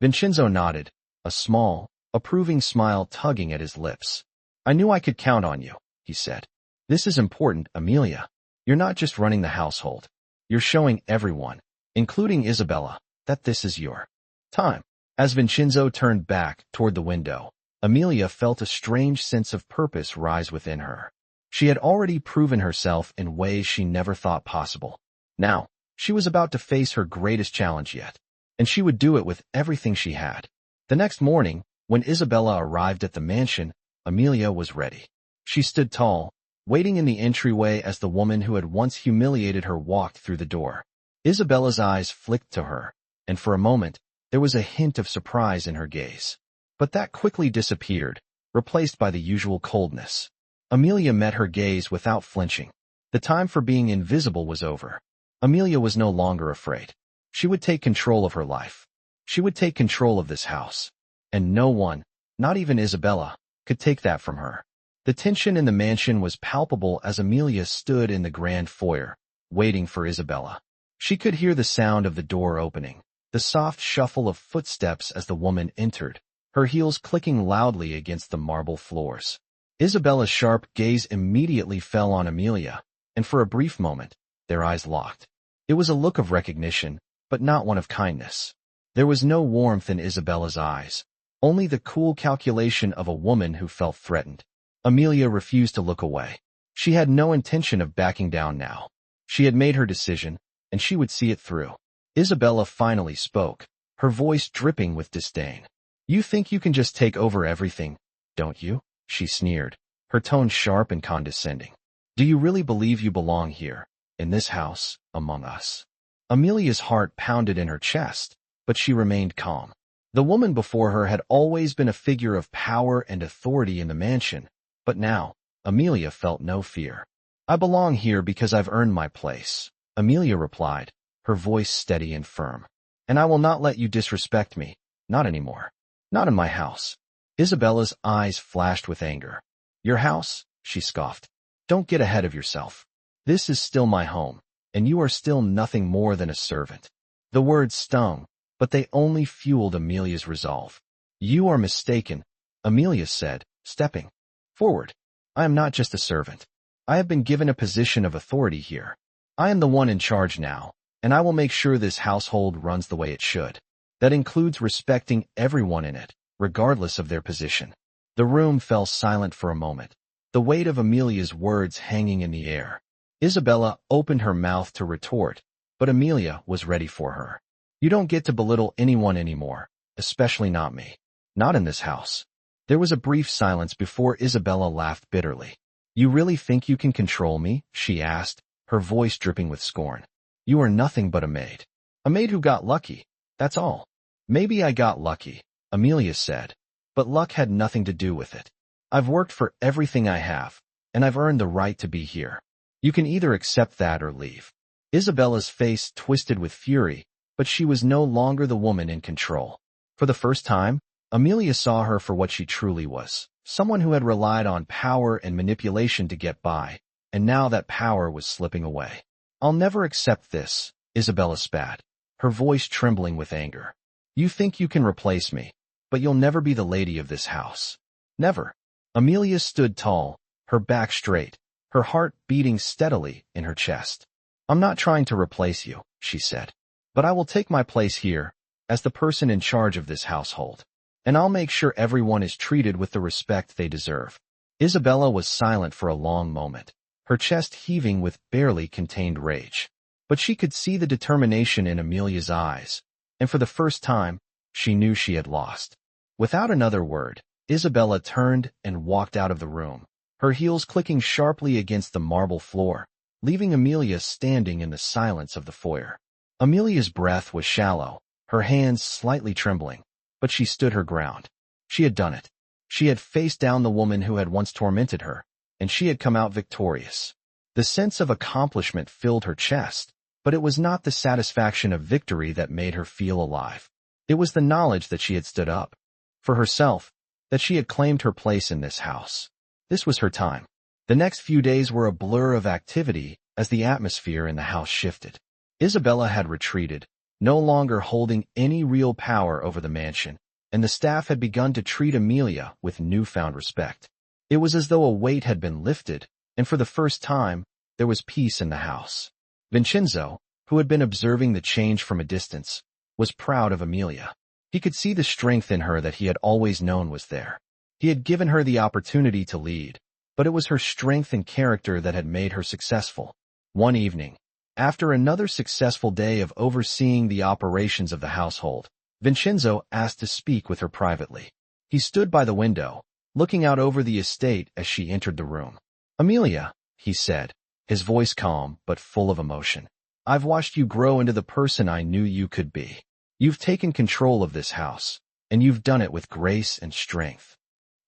Speaker 1: Vincenzo nodded, a small, approving smile tugging at his lips. I knew I could count on you, he said. This is important, Amelia. You're not just running the household. You're showing everyone, including Isabella, that this is your time. As Vincenzo turned back toward the window, Amelia felt a strange sense of purpose rise within her. She had already proven herself in ways she never thought possible. Now, she was about to face her greatest challenge yet, and she would do it with everything she had. The next morning, when Isabella arrived at the mansion, Amelia was ready. She stood tall, waiting in the entryway as the woman who had once humiliated her walked through the door. Isabella's eyes flicked to her, and for a moment, there was a hint of surprise in her gaze. But that quickly disappeared, replaced by the usual coldness. Amelia met her gaze without flinching. The time for being invisible was over. Amelia was no longer afraid. She would take control of her life. She would take control of this house. And no one, not even Isabella, could take that from her. The tension in the mansion was palpable as Amelia stood in the grand foyer, waiting for Isabella. She could hear the sound of the door opening, the soft shuffle of footsteps as the woman entered, her heels clicking loudly against the marble floors. Isabella's sharp gaze immediately fell on Amelia, and for a brief moment, their eyes locked. It was a look of recognition, but not one of kindness. There was no warmth in Isabella's eyes, only the cool calculation of a woman who felt threatened. Amelia refused to look away. She had no intention of backing down now. She had made her decision, and she would see it through. Isabella finally spoke, her voice dripping with disdain. You think you can just take over everything, don't you? She sneered, her tone sharp and condescending. Do you really believe you belong here, in this house, among us? Amelia's heart pounded in her chest, but she remained calm. The woman before her had always been a figure of power and authority in the mansion, but now, Amelia felt no fear. I belong here because I've earned my place, Amelia replied, her voice steady and firm. And I will not let you disrespect me, not anymore. Not in my house. Isabella's eyes flashed with anger. Your house? She scoffed. Don't get ahead of yourself. This is still my home, and you are still nothing more than a servant. The words stung, but they only fueled Amelia's resolve. You are mistaken, Amelia said, stepping forward. I am not just a servant. I have been given a position of authority here. I am the one in charge now, and I will make sure this household runs the way it should. That includes respecting everyone in it, regardless of their position. The room fell silent for a moment, the weight of Amelia's words hanging in the air. Isabella opened her mouth to retort, but Amelia was ready for her. You don't get to belittle anyone anymore, especially not me. Not in this house. There was a brief silence before Isabella laughed bitterly. You really think you can control me? She asked, her voice dripping with scorn. You are nothing but a maid. A maid who got lucky, that's all. Maybe I got lucky, Amelia said, but luck had nothing to do with it. I've worked for everything I have, and I've earned the right to be here. You can either accept that or leave. Isabella's face twisted with fury, but she was no longer the woman in control. For the first time, Amelia saw her for what she truly was, someone who had relied on power and manipulation to get by, and now that power was slipping away. I'll never accept this, Isabella spat, her voice trembling with anger. You think you can replace me, but you'll never be the lady of this house. Never. Amelia stood tall, her back straight, her heart beating steadily in her chest. I'm not trying to replace you, she said, but I will take my place here, as the person in charge of this household. And I'll make sure everyone is treated with the respect they deserve. Isabella was silent for a long moment, her chest heaving with barely contained rage. But she could see the determination in Amelia's eyes, and for the first time, she knew she had lost. Without another word, Isabella turned and walked out of the room, her heels clicking sharply against the marble floor, leaving Amelia standing in the silence of the foyer. Amelia's breath was shallow, her hands slightly trembling, but she stood her ground. She had done it. She had faced down the woman who had once tormented her, and she had come out victorious. The sense of accomplishment filled her chest, but it was not the satisfaction of victory that made her feel alive. It was the knowledge that she had stood up. For herself, that she had claimed her place in this house. This was her time. The next few days were a blur of activity as the atmosphere in the house shifted. Isabella had retreated, no longer holding any real power over the mansion, and the staff had begun to treat Amelia with newfound respect. It was as though a weight had been lifted, and for the first time, there was peace in the house. Vincenzo, who had been observing the change from a distance, was proud of Amelia. He could see the strength in her that he had always known was there. He had given her the opportunity to lead, but it was her strength and character that had made her successful. One evening, after another successful day of overseeing the operations of the household, Vincenzo asked to speak with her privately. He stood by the window, looking out over the estate as she entered the room. "Amelia," he said, his voice calm but full of emotion, "I've watched you grow into the person I knew you could be. You've taken control of this house, and you've done it with grace and strength."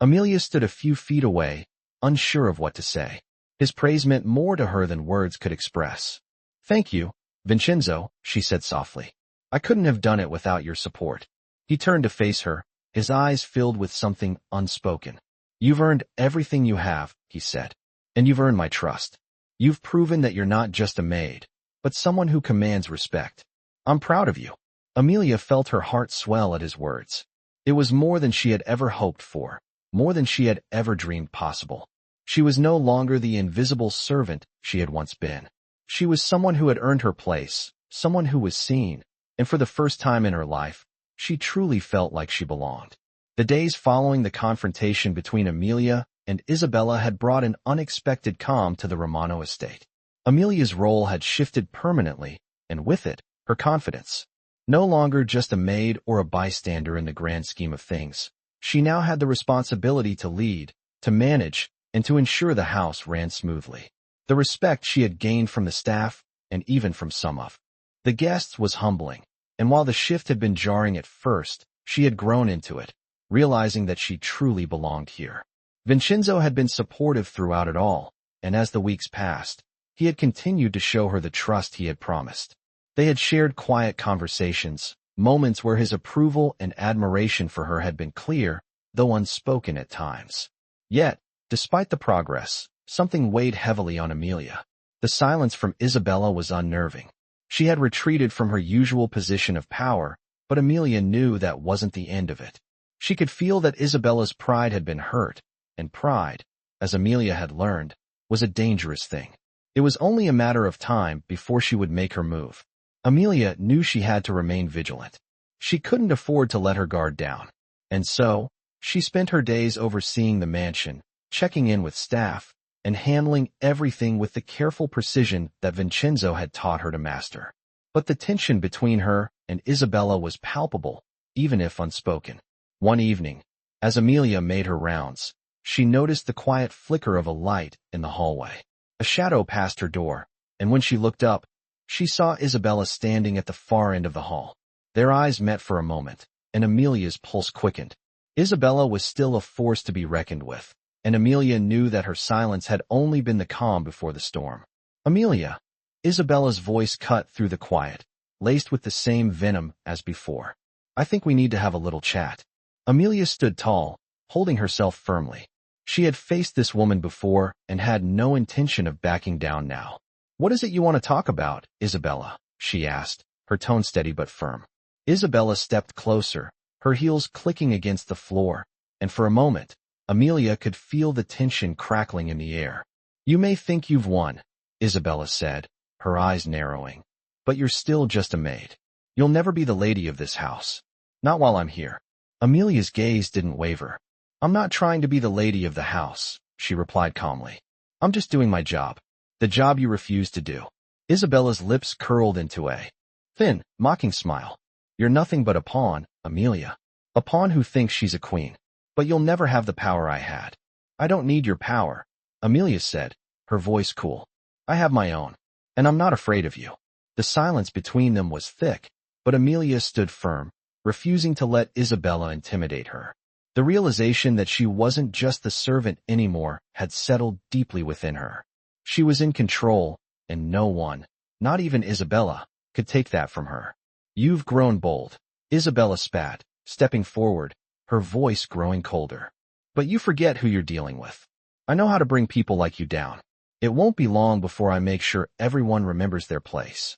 Speaker 1: Amelia stood a few feet away, unsure of what to say. His praise meant more to her than words could express. "Thank you, Vincenzo," she said softly. "I couldn't have done it without your support." He turned to face her, his eyes filled with something unspoken. "You've earned everything you have," he said, "and you've earned my trust. You've proven that you're not just a maid, but someone who commands respect. I'm proud of you." Amelia felt her heart swell at his words. It was more than she had ever hoped for, more than she had ever dreamed possible. She was no longer the invisible servant she had once been. She was someone who had earned her place, someone who was seen, and for the first time in her life, she truly felt like she belonged. The days following the confrontation between Amelia and Isabella had brought an unexpected calm to the Romano estate. Amelia's role had shifted permanently, and with it, her confidence. No longer just a maid or a bystander in the grand scheme of things, she now had the responsibility to lead, to manage, and to ensure the house ran smoothly. The respect she had gained from the staff, and even from some of the guests, was humbling, and while the shift had been jarring at first, she had grown into it, realizing that she truly belonged here. Vincenzo had been supportive throughout it all, and as the weeks passed, he had continued to show her the trust he had promised. They had shared quiet conversations, moments where his approval and admiration for her had been clear, though unspoken at times. Yet, despite the progress, something weighed heavily on Amelia. The silence from Isabella was unnerving. She had retreated from her usual position of power, but Amelia knew that wasn't the end of it. She could feel that Isabella's pride had been hurt, and pride, as Amelia had learned, was a dangerous thing. It was only a matter of time before she would make her move. Amelia knew she had to remain vigilant. She couldn't afford to let her guard down. And so, she spent her days overseeing the mansion, checking in with staff, and handling everything with the careful precision that Vincenzo had taught her to master. But the tension between her and Isabella was palpable, even if unspoken. One evening, as Amelia made her rounds, she noticed the quiet flicker of a light in the hallway. A shadow passed her door, and when she looked up, she saw Isabella standing at the far end of the hall. Their eyes met for a moment, and Amelia's pulse quickened. Isabella was still a force to be reckoned with, and Amelia knew that her silence had only been the calm before the storm. "Amelia," Isabella's voice cut through the quiet, laced with the same venom as before. "I think we need to have a little chat." Amelia stood tall, holding herself firmly. She had faced this woman before and had no intention of backing down now. "What is it you want to talk about, Isabella?" she asked, her tone steady but firm. Isabella stepped closer, her heels clicking against the floor, and for a moment, Amelia could feel the tension crackling in the air. "You may think you've won," Isabella said, her eyes narrowing, "but you're still just a maid. You'll never be the lady of this house. Not while I'm here." Amelia's gaze didn't waver. "I'm not trying to be the lady of the house," she replied calmly. "I'm just doing my job. The job you refuse to do." Isabella's lips curled into a thin, mocking smile. "You're nothing but a pawn, Amelia. A pawn who thinks she's a queen. But you'll never have the power I had." "I don't need your power," Amelia said, her voice cool. "I have my own, and I'm not afraid of you." The silence between them was thick, but Amelia stood firm, refusing to let Isabella intimidate her. The realization that she wasn't just the servant anymore had settled deeply within her. She was in control, and no one, not even Isabella, could take that from her. "You've grown bold," Isabella spat, stepping forward, her voice growing colder. But you forget who you're dealing with. I know how to bring people like you down. It won't be long before I make sure everyone remembers their place.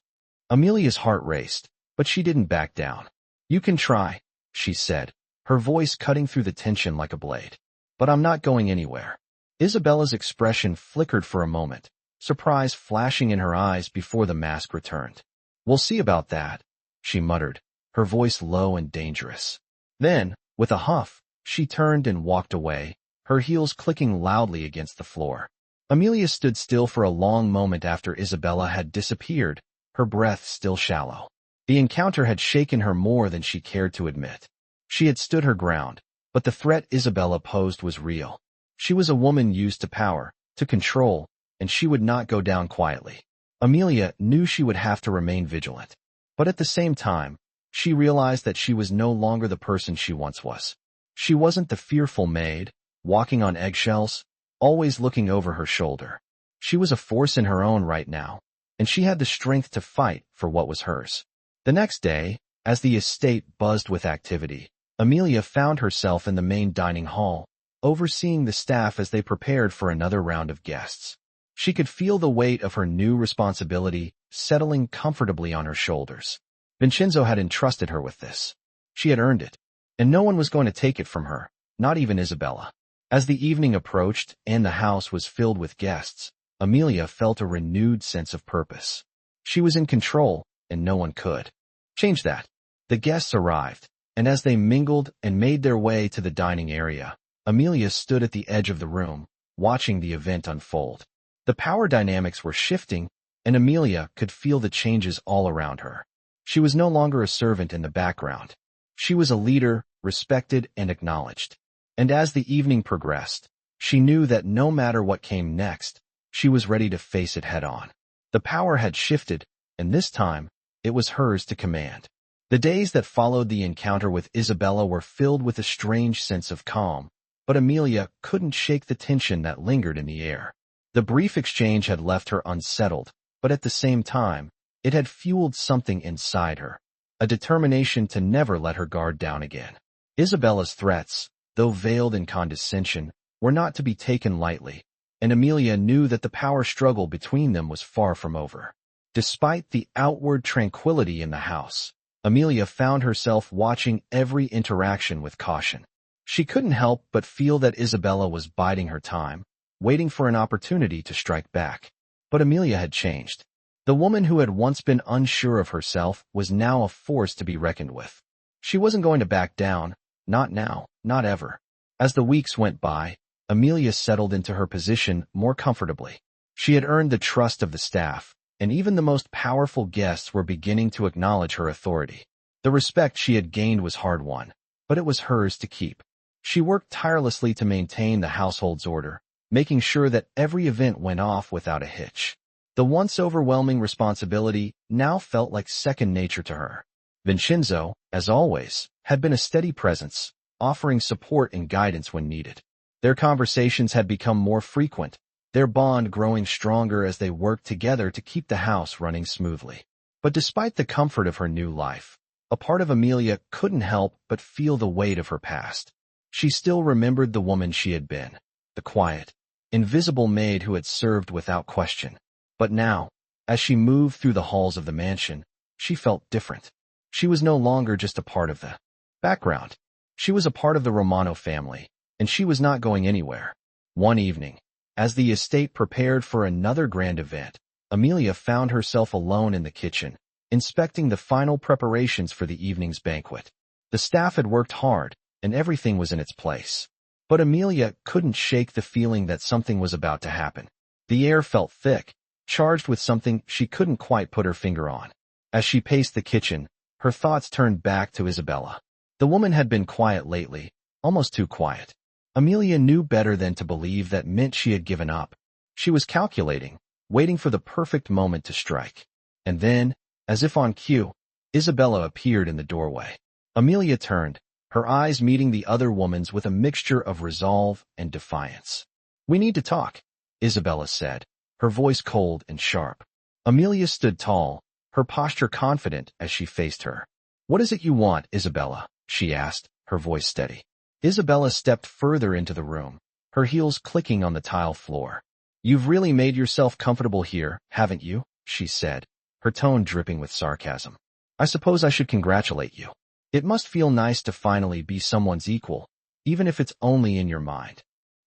Speaker 1: Amelia's heart raced, but she didn't back down. You can try, she said, her voice cutting through the tension like a blade. But I'm not going anywhere. Isabella's expression flickered for a moment, surprise flashing in her eyes before the mask returned. We'll see about that, she muttered, her voice low and dangerous. Then, with a huff, she turned and walked away, her heels clicking loudly against the floor. Amelia stood still for a long moment after Isabella had disappeared, her breath still shallow. The encounter had shaken her more than she cared to admit. She had stood her ground, but the threat Isabella posed was real. She was a woman used to power, to control, and she would not go down quietly. Amelia knew she would have to remain vigilant. But at the same time, she realized that she was no longer the person she once was. She wasn't the fearful maid, walking on eggshells, always looking over her shoulder. She was a force in her own right now, and she had the strength to fight for what was hers. The next day, as the estate buzzed with activity, Amelia found herself in the main dining hall, overseeing the staff as they prepared for another round of guests. She could feel the weight of her new responsibility settling comfortably on her shoulders. Vincenzo had entrusted her with this. She had earned it, and no one was going to take it from her, not even Isabella. As the evening approached and the house was filled with guests, Amelia felt a renewed sense of purpose. She was in control, and no one could change that. The guests arrived, and as they mingled and made their way to the dining area, Amelia stood at the edge of the room, watching the event unfold. The power dynamics were shifting, and Amelia could feel the changes all around her. She was no longer a servant in the background. She was a leader, respected and acknowledged. And as the evening progressed, she knew that no matter what came next, she was ready to face it head-on. The power had shifted, and this time, it was hers to command. The days that followed the encounter with Isabella were filled with a strange sense of calm, but Amelia couldn't shake the tension that lingered in the air. The brief exchange had left her unsettled, but at the same time, it had fueled something inside her, a determination to never let her guard down again. Isabella's threats, though veiled in condescension, were not to be taken lightly, and Amelia knew that the power struggle between them was far from over. Despite the outward tranquility in the house, Amelia found herself watching every interaction with caution. She couldn't help but feel that Isabella was biding her time, waiting for an opportunity to strike back. But Amelia had changed. The woman who had once been unsure of herself was now a force to be reckoned with. She wasn't going to back down, not now, not ever. As the weeks went by, Amelia settled into her position more comfortably. She had earned the trust of the staff, and even the most powerful guests were beginning to acknowledge her authority. The respect she had gained was hard-won, but it was hers to keep. She worked tirelessly to maintain the household's order, making sure that every event went off without a hitch. The once overwhelming responsibility now felt like second nature to her. Vincenzo, as always, had been a steady presence, offering support and guidance when needed. Their conversations had become more frequent, their bond growing stronger as they worked together to keep the house running smoothly. But despite the comfort of her new life, a part of Amelia couldn't help but feel the weight of her past. She still remembered the woman she had been, the quiet, invisible maid who had served without question. But now, as she moved through the halls of the mansion, she felt different. She was no longer just a part of the background. She was a part of the Romano family, and she was not going anywhere. One evening, as the estate prepared for another grand event, Amelia found herself alone in the kitchen, inspecting the final preparations for the evening's banquet. The staff had worked hard, and everything was in its place. But Amelia couldn't shake the feeling that something was about to happen. The air felt thick, charged with something she couldn't quite put her finger on. As she paced the kitchen, her thoughts turned back to Isabella. The woman had been quiet lately, almost too quiet. Amelia knew better than to believe that meant she had given up. She was calculating, waiting for the perfect moment to strike. And then, as if on cue, Isabella appeared in the doorway. Amelia turned, her eyes meeting the other woman's with a mixture of resolve and defiance. "We need to talk," Isabella said, her voice cold and sharp. Amelia stood tall, her posture confident as she faced her. "What is it you want, Isabella?" she asked, her voice steady. Isabella stepped further into the room, her heels clicking on the tile floor. "You've really made yourself comfortable here, haven't you?" she said, her tone dripping with sarcasm. "I suppose I should congratulate you. It must feel nice to finally be someone's equal, even if it's only in your mind."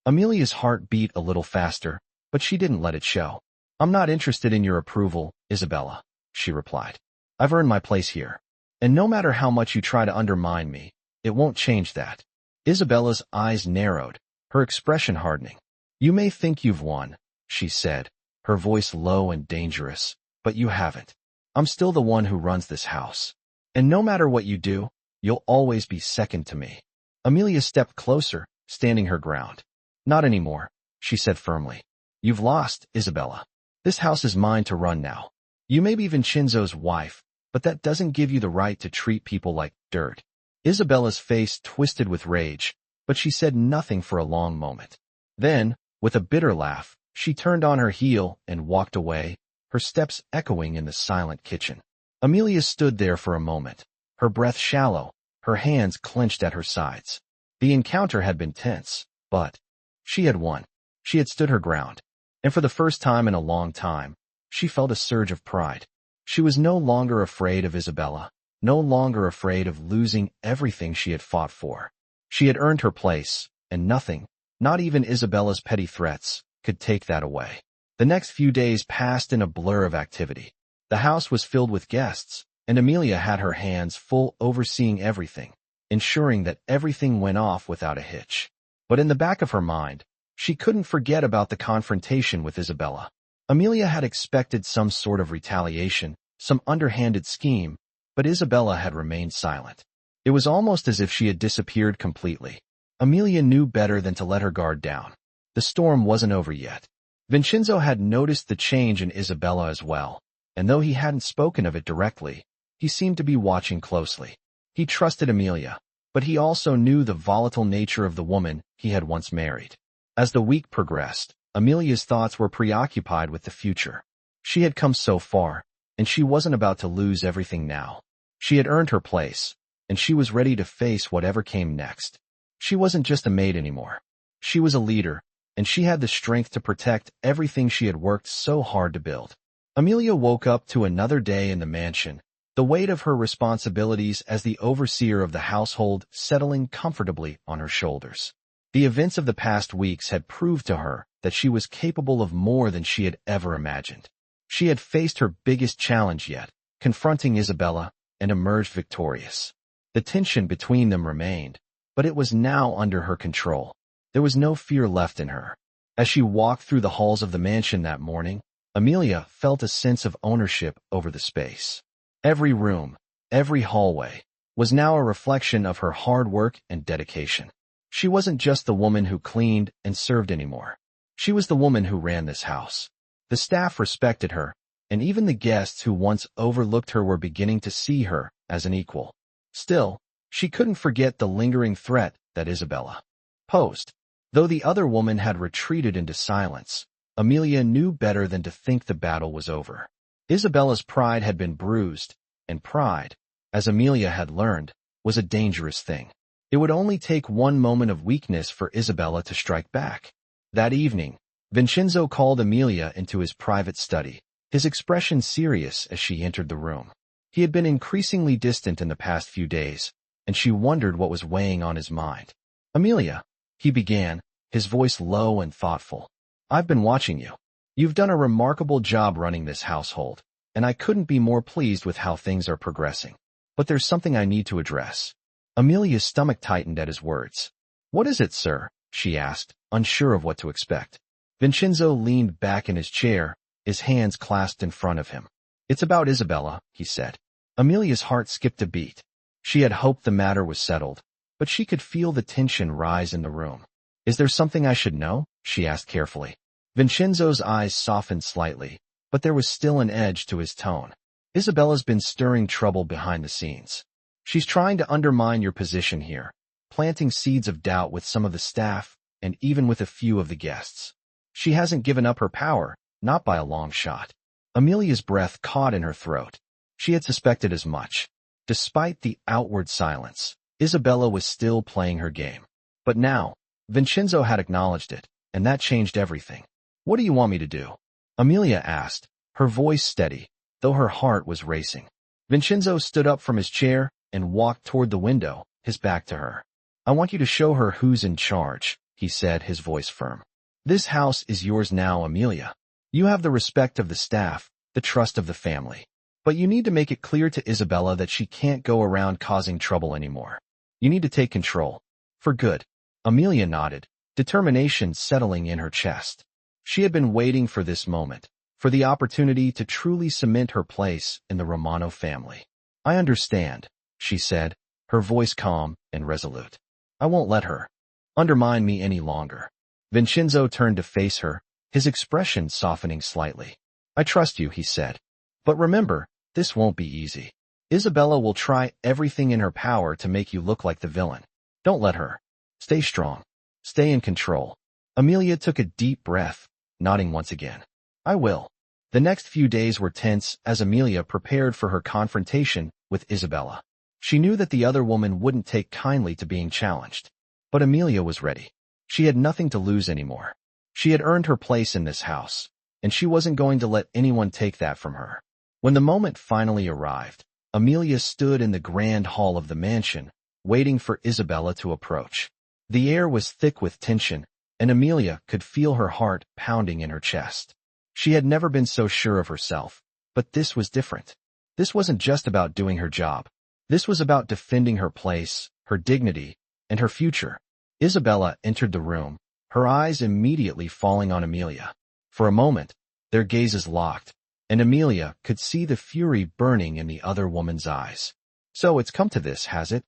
Speaker 1: Amelia's heart beat a little faster, but she didn't let it show. "I'm not interested in your approval, Isabella," she replied. "I've earned my place here. And no matter how much you try to undermine me, it won't change that." Isabella's eyes narrowed, her expression hardening. "You may think you've won," she said, her voice low and dangerous, "but you haven't. I'm still the one who runs this house. And no matter what you do, you'll always be second to me." Amelia stepped closer, standing her ground. "Not anymore," she said firmly. "You've lost, Isabella. This house is mine to run now. You may be Vincenzo's wife, but that doesn't give you the right to treat people like dirt." Isabella's face twisted with rage, but she said nothing for a long moment. Then, with a bitter laugh, she turned on her heel and walked away, her steps echoing in the silent kitchen. Amelia stood there for a moment, her breath shallow, her hands clenched at her sides. The encounter had been tense, but she had won. She had stood her ground. And for the first time in a long time, she felt a surge of pride. She was no longer afraid of Isabella, no longer afraid of losing everything she had fought for. She had earned her place, and nothing, not even Isabella's petty threats, could take that away. The next few days passed in a blur of activity. The house was filled with guests, and Amelia had her hands full overseeing everything, ensuring that everything went off without a hitch. But in the back of her mind, she couldn't forget about the confrontation with Isabella. Amelia had expected some sort of retaliation, some underhanded scheme, but Isabella had remained silent. It was almost as if she had disappeared completely. Amelia knew better than to let her guard down. The storm wasn't over yet. Vincenzo had noticed the change in Isabella as well, and though he hadn't spoken of it directly, he seemed to be watching closely. He trusted Amelia, but he also knew the volatile nature of the woman he had once married. As the week progressed, Amelia's thoughts were preoccupied with the future. She had come so far, and she wasn't about to lose everything now. She had earned her place, and she was ready to face whatever came next. She wasn't just a maid anymore. She was a leader, and she had the strength to protect everything she had worked so hard to build. Amelia woke up to another day in the mansion, the weight of her responsibilities as the overseer of the household settling comfortably on her shoulders. The events of the past weeks had proved to her that she was capable of more than she had ever imagined. She had faced her biggest challenge yet, confronting Isabella, and emerged victorious. The tension between them remained, but it was now under her control. There was no fear left in her. As she walked through the halls of the mansion that morning, Amelia felt a sense of ownership over the space. Every room, every hallway, was now a reflection of her hard work and dedication. She wasn't just the woman who cleaned and served anymore. She was the woman who ran this house. The staff respected her, and even the guests who once overlooked her were beginning to see her as an equal. Still, she couldn't forget the lingering threat that Isabella posed. Though the other woman had retreated into silence, Amelia knew better than to think the battle was over. Isabella's pride had been bruised, and pride, as Amelia had learned, was a dangerous thing. It would only take one moment of weakness for Isabella to strike back. That evening, Vincenzo called Amelia into his private study, his expression serious as she entered the room. He had been increasingly distant in the past few days, and she wondered what was weighing on his mind. "Amelia," he began, his voice low and thoughtful, "I've been watching you. You've done a remarkable job running this household, and I couldn't be more pleased with how things are progressing. But there's something I need to address." Amelia's stomach tightened at his words. "What is it, sir?" she asked, unsure of what to expect. Vincenzo leaned back in his chair, his hands clasped in front of him. "It's about Isabella," he said. Amelia's heart skipped a beat. She had hoped the matter was settled, but she could feel the tension rise in the room. "Is there something I should know?" she asked carefully. Vincenzo's eyes softened slightly, but there was still an edge to his tone. "Isabella's been stirring trouble behind the scenes. She's trying to undermine your position here, planting seeds of doubt with some of the staff and even with a few of the guests. She hasn't given up her power, not by a long shot." Amelia's breath caught in her throat. She had suspected as much. Despite the outward silence, Isabella was still playing her game. But now, Vincenzo had acknowledged it, and that changed everything. What do you want me to do? Amelia asked, her voice steady, though her heart was racing. Vincenzo stood up from his chair and walked toward the window, his back to her. I want you to show her who's in charge, he said, his voice firm. This house is yours now, Amelia. You have the respect of the staff, the trust of the family. But you need to make it clear to Isabella that she can't go around causing trouble anymore. You need to take control. For good. Amelia nodded, determination settling in her chest. She had been waiting for this moment, for the opportunity to truly cement her place in the Romano family. I understand, she said, her voice calm and resolute. I won't let her undermine me any longer. Vincenzo turned to face her, his expression softening slightly. I trust you, he said. But remember, this won't be easy. Isabella will try everything in her power to make you look like the villain. Don't let her. Stay strong. Stay in control. Amelia took a deep breath, nodding once again. I will. The next few days were tense as Amelia prepared for her confrontation with Isabella. She knew that the other woman wouldn't take kindly to being challenged. But Amelia was ready. She had nothing to lose anymore. She had earned her place in this house, and she wasn't going to let anyone take that from her. When the moment finally arrived, Amelia stood in the grand hall of the mansion, waiting for Isabella to approach. The air was thick with tension, and Amelia could feel her heart pounding in her chest. She had never been so sure of herself, but this was different. This wasn't just about doing her job. This was about defending her place, her dignity, and her future. Isabella entered the room, her eyes immediately falling on Amelia. For a moment, their gazes locked, and Amelia could see the fury burning in the other woman's eyes. So it's come to this, has it?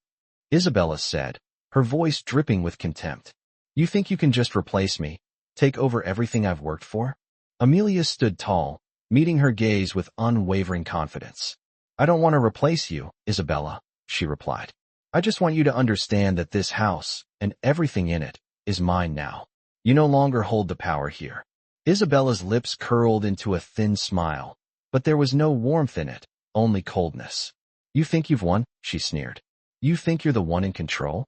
Speaker 1: Isabella said, her voice dripping with contempt. You think you can just replace me, take over everything I've worked for? Amelia stood tall, meeting her gaze with unwavering confidence. I don't want to replace you, Isabella, she replied. I just want you to understand that this house, and everything in it, is mine now. You no longer hold the power here. Isabella's lips curled into a thin smile, but there was no warmth in it, only coldness. You think you've won? She sneered. You think you're the one in control?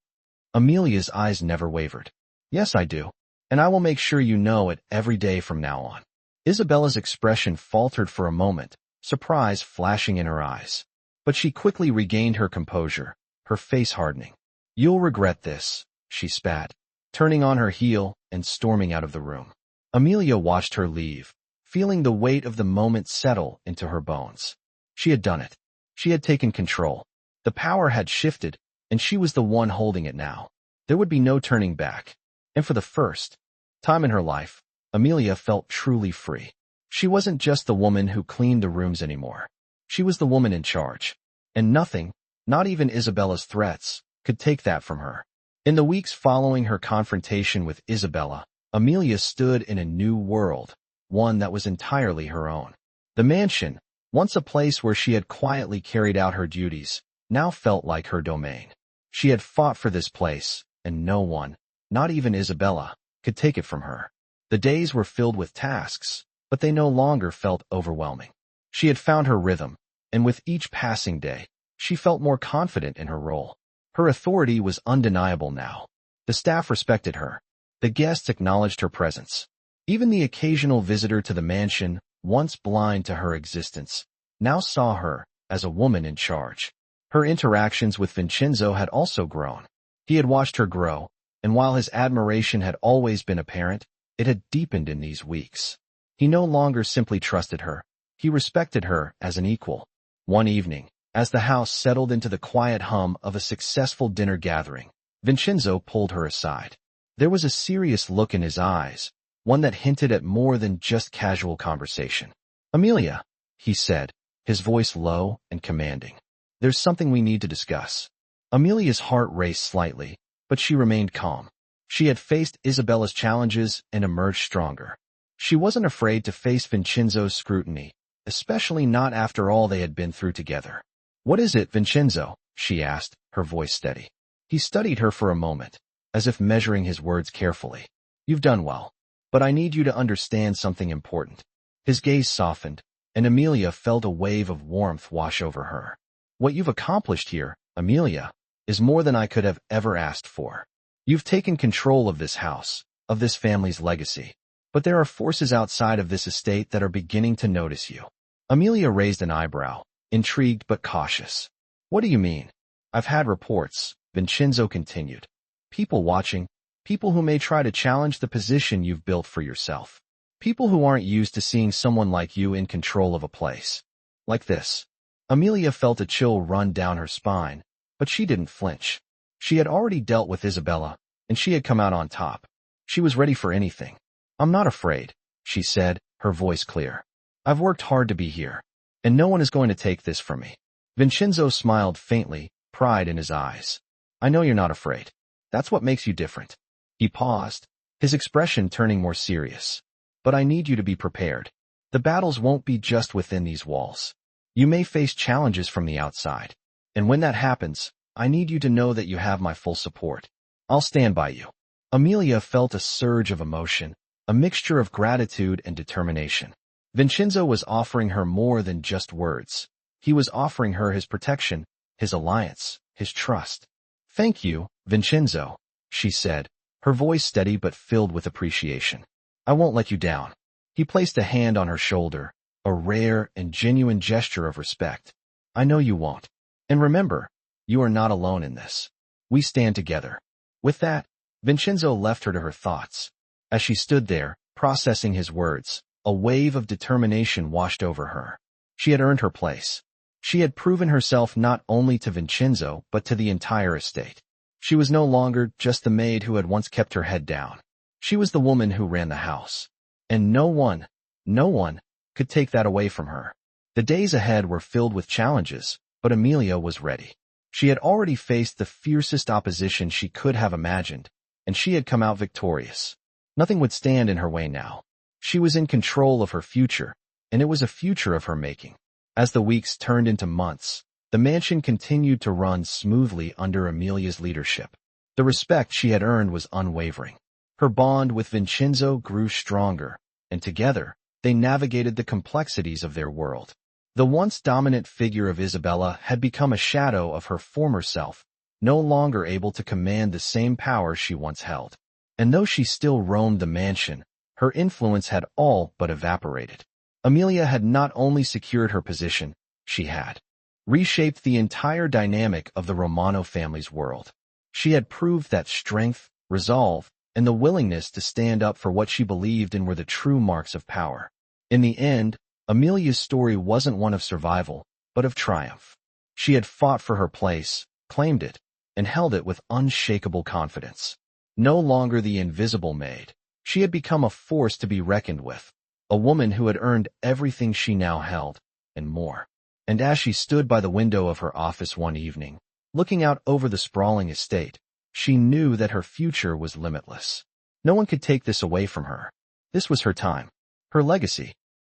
Speaker 1: Amelia's eyes never wavered. Yes, I do, and I will make sure you know it every day from now on. Isabella's expression faltered for a moment, surprise flashing in her eyes. But she quickly regained her composure, her face hardening. You'll regret this, she spat, turning on her heel and storming out of the room. Amelia watched her leave, feeling the weight of the moment settle into her bones. She had done it. She had taken control. The power had shifted, and she was the one holding it now. There would be no turning back. And for the first time in her life, Amelia felt truly free. She wasn't just the woman who cleaned the rooms anymore. She was the woman in charge. And nothing, not even Isabella's threats, could take that from her. In the weeks following her confrontation with Isabella, Amelia stood in a new world, one that was entirely her own. The mansion, once a place where she had quietly carried out her duties, now felt like her domain. She had fought for this place, and no one, not even Isabella, could take it from her. The days were filled with tasks, but they no longer felt overwhelming. She had found her rhythm, and with each passing day, she felt more confident in her role. Her authority was undeniable now. The staff respected her. The guests acknowledged her presence. Even the occasional visitor to the mansion, once blind to her existence, now saw her as a woman in charge. Her interactions with Vincenzo had also grown. He had watched her grow, and while his admiration had always been apparent, it had deepened in these weeks. He no longer simply trusted her. He respected her as an equal. One evening, as the house settled into the quiet hum of a successful dinner gathering, Vincenzo pulled her aside. There was a serious look in his eyes, one that hinted at more than just casual conversation. Amelia, he said, his voice low and commanding. There's something we need to discuss. Amelia's heart raced slightly, but she remained calm. She had faced Isabella's challenges and emerged stronger. She wasn't afraid to face Vincenzo's scrutiny, especially not after all they had been through together. What is it, Vincenzo? She asked, her voice steady. He studied her for a moment, as if measuring his words carefully. You've done well, but I need you to understand something important. His gaze softened, and Amelia felt a wave of warmth wash over her. What you've accomplished here, Amelia, is more than I could have ever asked for. You've taken control of this house, of this family's legacy. But there are forces outside of this estate that are beginning to notice you. Amelia raised an eyebrow, intrigued but cautious. What do you mean? I've had reports, Vincenzo continued. People watching, people who may try to challenge the position you've built for yourself. People who aren't used to seeing someone like you in control of a place. Like this. Amelia felt a chill run down her spine, but she didn't flinch. She had already dealt with Isabella, and she had come out on top. She was ready for anything. I'm not afraid, she said, her voice clear. I've worked hard to be here, and no one is going to take this from me. Vincenzo smiled faintly, pride in his eyes. I know you're not afraid. That's what makes you different. He paused, his expression turning more serious. But I need you to be prepared. The battles won't be just within these walls. You may face challenges from the outside. And when that happens, I need you to know that you have my full support. I'll stand by you. Amelia felt a surge of emotion, a mixture of gratitude and determination. Vincenzo was offering her more than just words. He was offering her his protection, his alliance, his trust. Thank you, Vincenzo, she said, her voice steady but filled with appreciation. I won't let you down. He placed a hand on her shoulder, a rare and genuine gesture of respect. I know you won't. And remember, you are not alone in this. We stand together. With that, Vincenzo left her to her thoughts. As she stood there, processing his words, a wave of determination washed over her. She had earned her place. She had proven herself not only to Vincenzo but to the entire estate. She was no longer just the maid who had once kept her head down. She was the woman who ran the house. And no one could take that away from her. The days ahead were filled with challenges, but Amelia was ready. She had already faced the fiercest opposition she could have imagined, and she had come out victorious. Nothing would stand in her way now. She was in control of her future, and it was a future of her making. As the weeks turned into months, the mansion continued to run smoothly under Amelia's leadership. The respect she had earned was unwavering. Her bond with Vincenzo grew stronger, and together, they navigated the complexities of their world. The once dominant figure of Isabella had become a shadow of her former self, no longer able to command the same power she once held. And though she still roamed the mansion, her influence had all but evaporated. Amelia had not only secured her position, she had reshaped the entire dynamic of the Romano family's world. She had proved that strength, resolve, and the willingness to stand up for what she believed in were the true marks of power. In the end, Amelia's story wasn't one of survival, but of triumph. She had fought for her place, claimed it, and held it with unshakable confidence. No longer the invisible maid, she had become a force to be reckoned with, a woman who had earned everything she now held, and more. And as she stood by the window of her office one evening, looking out over the sprawling estate, she knew that her future was limitless. No one could take this away from her. This was her time, her legacy,